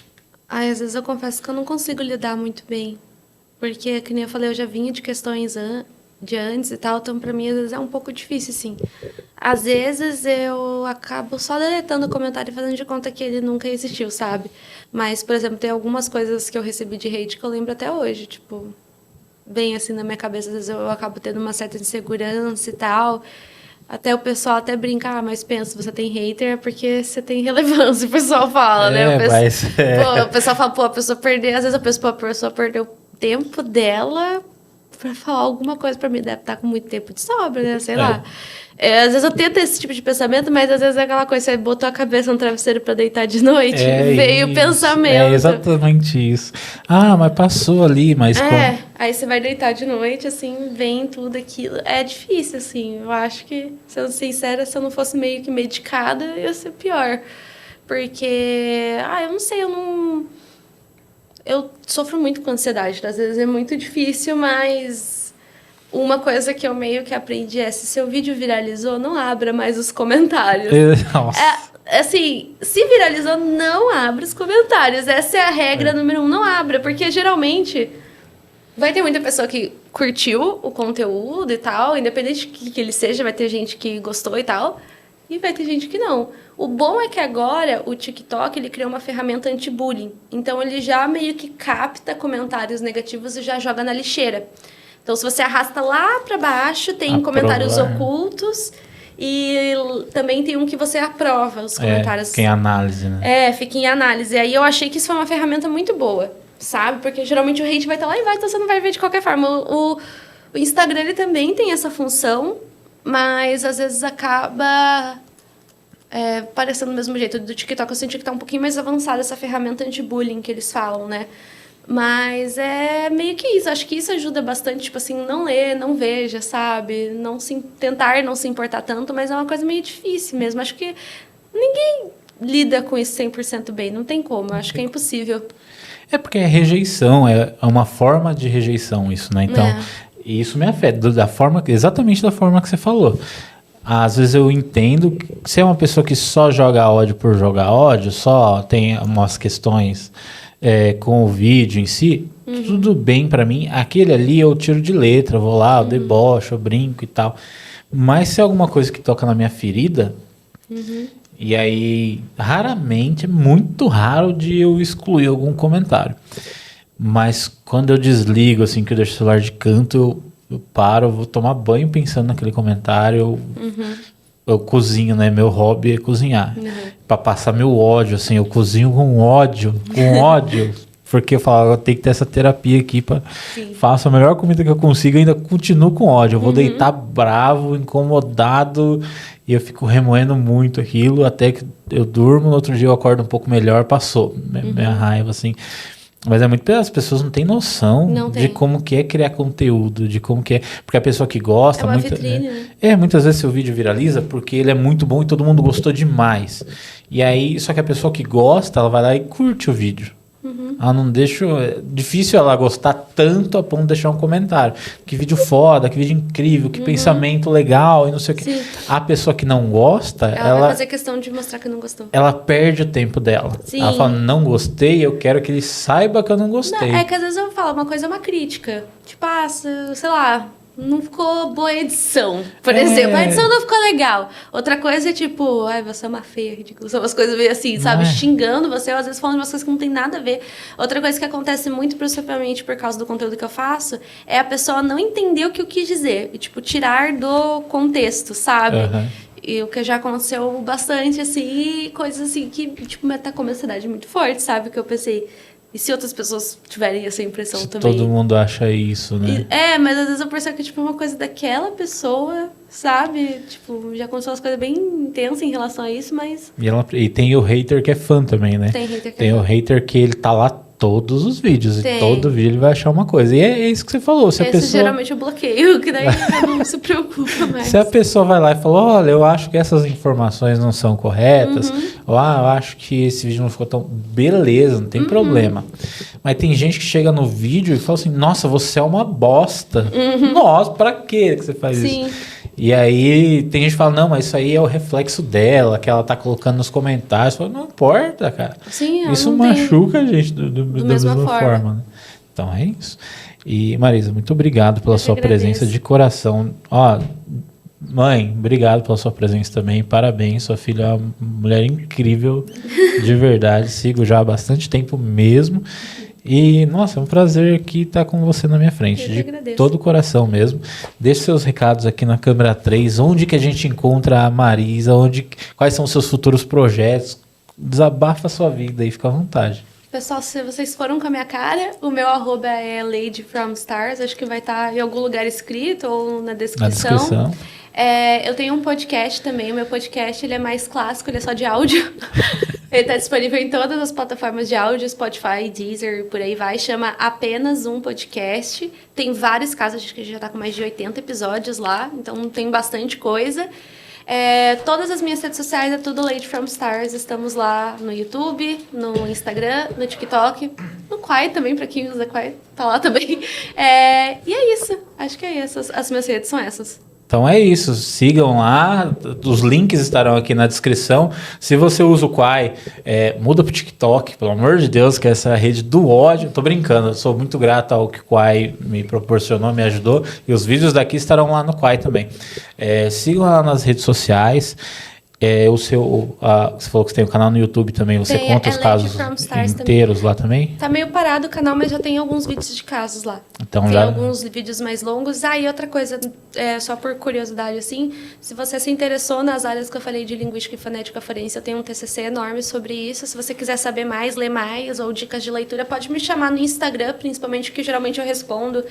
Às vezes eu confesso que eu não consigo lidar muito bem. Porque, que nem eu falei, eu já vinha de questões de antes e tal, então pra mim às vezes é um pouco difícil, assim. Às vezes eu acabo só deletando o comentário e fazendo de conta que ele nunca existiu, sabe? Mas, por exemplo, tem algumas coisas que eu recebi de hate que eu lembro até hoje, tipo, bem assim na minha cabeça, às vezes eu acabo tendo uma certa insegurança e tal. Até o pessoal até brinca, mas pensa, você tem hater é porque você tem relevância, o pessoal fala, né? O pessoal fala, pô, a pessoa perdeu, às vezes eu penso, pô, a pessoa perdeu o tempo dela pra falar alguma coisa pra mim, deve estar com muito tempo de sobra, né? Sei lá. Às vezes eu tento esse tipo de pensamento, mas às vezes é aquela coisa, você botou a cabeça no travesseiro pra deitar de noite, veio o pensamento. É exatamente isso. Mas passou ali, mas... Aí você vai deitar de noite, assim, vem tudo aquilo. É difícil, assim. Eu acho que, sendo sincera, se eu não fosse meio que medicada, ia ser pior. Porque, eu não sei, eu sofro muito com ansiedade. Às vezes é muito difícil, mas uma coisa que eu meio que aprendi é, se seu vídeo viralizou, não abra mais os comentários. Assim, se viralizou, não abra os comentários. Essa é a regra número 1, não abra. Porque, geralmente, vai ter muita pessoa que curtiu o conteúdo e tal, independente de que ele seja, vai ter gente que gostou e tal, e vai ter gente que não. O bom é que agora o TikTok ele criou uma ferramenta anti-bullying. Então ele já meio que capta comentários negativos e já joga na lixeira. Então se você arrasta lá para baixo, tem comentários ocultos e também tem um que você aprova os comentários. Fica em análise, né? Fica em análise. E aí eu achei que isso foi uma ferramenta muito boa, sabe? Porque geralmente o hate vai estar lá e então você não vai ver de qualquer forma. O Instagram ele também tem essa função, mas às vezes acaba parecendo do mesmo jeito. Do TikTok eu senti que tá um pouquinho mais avançada essa ferramenta anti-bullying que eles falam, né? Mas é meio que isso. Acho que isso ajuda bastante, tipo assim, não ler, não veja, sabe? Tentar não se importar tanto, mas é uma coisa meio difícil mesmo. Acho que ninguém lida com isso 100% bem. Não tem como. Acho que é impossível. É porque é rejeição, é uma forma de rejeição isso, né? Então, isso me afeta, exatamente da forma que você falou. Às vezes eu entendo que se é uma pessoa que só joga ódio por jogar ódio, só tem umas questões com o vídeo em si, tudo bem pra mim. Aquele ali eu tiro de letra, vou lá, eu debocho, eu brinco e tal. Mas se é alguma coisa que toca na minha ferida, e aí raramente, é muito raro de eu excluir algum comentário. Mas quando eu desligo, assim, que eu deixo o celular de canto, eu paro, eu vou tomar banho pensando naquele comentário, eu cozinho, né? Meu hobby é cozinhar. Pra passar meu ódio, assim, eu cozinho com ódio, porque eu falo, eu tenho que ter essa terapia aqui faço a melhor comida que eu consigo e ainda continuo com ódio. Eu vou deitar bravo, incomodado, e eu fico remoendo muito aquilo, até que eu durmo, no outro dia eu acordo um pouco melhor, passou minha raiva, assim. Mas é muito... As pessoas não têm noção de como que é criar conteúdo, de como que é... Porque a pessoa que gosta... É uma vitrine, né? Muitas vezes seu vídeo viraliza porque ele é muito bom e todo mundo gostou demais. E aí, só que a pessoa que gosta, ela vai lá e curte o vídeo. Ela não deixa... É difícil ela gostar tanto a ponto de deixar um comentário. Que vídeo foda, que vídeo incrível, que pensamento legal e não sei o quê. A pessoa que não gosta... Ela vai fazer questão de mostrar que não gostou. Ela perde o tempo dela. Sim. Ela fala, não gostei, eu quero que ele saiba que eu não gostei. Não, é que às vezes eu falo, uma coisa é uma crítica. Tipo, sei lá... Não ficou boa a edição, por exemplo. A edição não ficou legal. Outra coisa é tipo, ai, você é uma feia, ridícula. São umas coisas meio assim, sabe? Xingando você, ou às vezes falando umas coisas que não tem nada a ver. Outra coisa que acontece muito, principalmente por causa do conteúdo que eu faço, é a pessoa não entender o que eu quis dizer. E, tipo, tirar do contexto, sabe? E o que já aconteceu bastante, assim, coisas assim que, tipo, me atacou minha ansiedade muito forte, sabe? Que eu pensei... E se outras pessoas tiverem essa impressão se também? Todo mundo acha isso, né? Mas às vezes eu percebo que tipo, é uma coisa daquela pessoa, sabe? Tipo, já aconteceu umas coisas bem intensas em relação a isso, mas... E tem o hater que é fã também, né? Tem o hater que ele tá lá todos os vídeos. E todo vídeo ele vai achar uma coisa. E é isso que você falou. Se a pessoa... geralmente eu bloqueio, que daí não se preocupa mais. Se a pessoa vai lá e fala, olha, eu acho que essas informações não são corretas, ou eu acho que esse vídeo não ficou tão... Beleza, não tem problema. Mas tem gente que chega no vídeo e fala assim, nossa, você é uma bosta. Nossa, pra que você faz isso? E aí tem gente que fala, não, mas isso aí é o reflexo dela, que ela tá colocando nos comentários. Falo, não importa, cara. Isso machuca a gente da mesma forma. Né? Então é isso. E Marisa, muito obrigado pela sua presença de coração. Ó, mãe, obrigado pela sua presença também. Parabéns, sua filha é uma mulher incrível, de verdade. Sigo já há bastante tempo mesmo. E, nossa, é um prazer aqui estar com você na minha frente, de todo o coração mesmo. Deixe seus recados aqui na câmera 3, onde que a gente encontra a Marisa, quais são os seus futuros projetos, desabafa a sua vida aí, fica à vontade. Pessoal, se vocês foram com a minha cara, o meu @ é Lady from Stars, acho que vai estar em algum lugar escrito ou na descrição. Eu tenho um podcast também, o meu podcast ele é mais clássico, ele é só de áudio. Ele está disponível em todas as plataformas de áudio, Spotify, Deezer, por aí vai. Chama Apenas um Podcast. Tem vários casos, acho que a gente já está com mais de 80 episódios lá, então tem bastante coisa. Todas as minhas redes sociais é tudo Lady from Stars. Estamos lá no YouTube, no Instagram, no TikTok, no Quai também, para quem usa Quai, tá lá também. E é isso, acho que é isso. As minhas redes são essas. Então é isso, sigam lá, os links estarão aqui na descrição. Se você usa o Quai, muda pro TikTok, pelo amor de Deus, que é essa rede do ódio. Tô brincando, eu sou muito grato ao que o Quai me proporcionou, me ajudou. E os vídeos daqui estarão lá no Quai também. Sigam lá nas redes sociais. Você falou que tem um canal no YouTube também, você conta os casos inteiros também. Lá também? Tá meio parado o canal, mas já tem alguns vídeos de casos lá. Então, tem alguns vídeos mais longos. E outra coisa, só por curiosidade, assim, se você se interessou nas áreas que eu falei de linguística e fonética forense, eu tenho um TCC enorme sobre isso. Se você quiser saber mais, ler mais, ou dicas de leitura, pode me chamar no Instagram, principalmente, que geralmente eu respondo.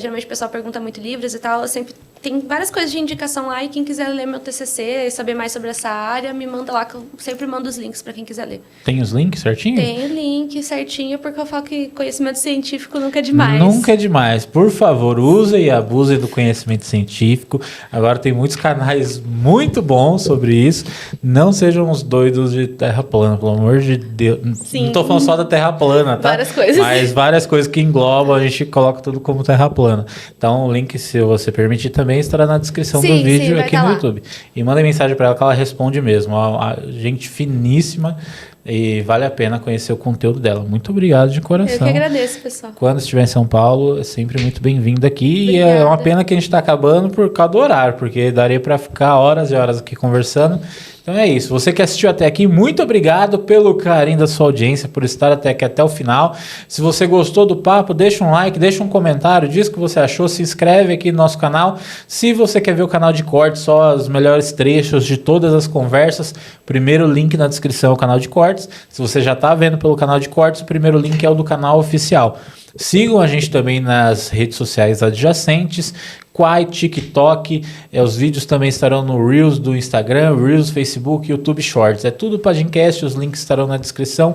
Geralmente o pessoal pergunta muito livros e tal, eu sempre tem várias coisas de indicação lá e quem quiser ler meu TCC e saber mais sobre essa área, me manda lá que eu sempre mando os links para quem quiser ler. Tem os links certinho? Tem o link certinho, porque eu falo que conhecimento científico nunca é demais. Nunca é demais. Por favor, usem e abusem do conhecimento científico. Agora tem muitos canais muito bons sobre isso. Não sejam os doidos de terra plana, pelo amor de Deus. Sim. Não tô falando só da terra plana, tá? Várias coisas. Mas várias coisas que englobam, a gente coloca tudo como terra plana. Então o link, se você permitir, também estará na descrição do vídeo aqui no YouTube. E manda mensagem para ela que ela responde mesmo. A gente finíssima. E vale a pena conhecer o conteúdo dela. Muito obrigado de coração. Eu que agradeço, pessoal. Quando estiver em São Paulo, é sempre muito bem-vindo aqui. Obrigada. E é uma pena que a gente está acabando por causa do horário, porque daria para ficar horas e horas aqui conversando. Então é isso. Você que assistiu até aqui, muito obrigado pelo carinho da sua audiência, por estar até aqui até o final. Se você gostou do papo, deixa um like, deixa um comentário, diz o que você achou, se inscreve aqui no nosso canal. Se você quer ver o canal de cortes, só os melhores trechos de todas as conversas, primeiro link na descrição é o canal de cortes. Se você já está vendo pelo canal de cortes, o primeiro link é o do canal oficial. Sigam a gente também nas redes sociais adjacentes, Quai, TikTok, os vídeos também estarão no Reels do Instagram, Reels, Facebook, YouTube Shorts. É tudo Pagincast, os links estarão na descrição.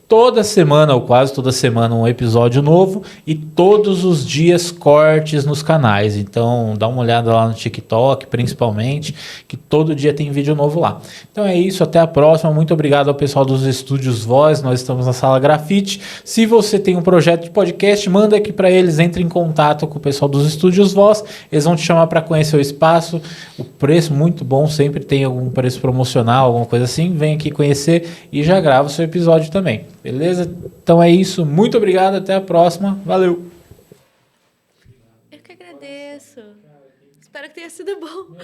Toda semana, ou quase toda semana, um episódio novo e todos os dias cortes nos canais. Então, dá uma olhada lá no TikTok, principalmente, que todo dia tem vídeo novo lá. Então é isso, até a próxima. Muito obrigado ao pessoal dos Estúdios Voz. Nós estamos na Sala Grafite. Se você tem um projeto de podcast, manda aqui para eles, entre em contato com o pessoal dos Estúdios Voz. Eles vão te chamar para conhecer o espaço. O preço muito bom, sempre tem algum preço promocional, alguma coisa assim. Vem aqui conhecer e já grava o seu episódio também. Beleza? Então é isso. Muito obrigado. Até a próxima. Valeu! Eu que agradeço. Espero que tenha sido bom.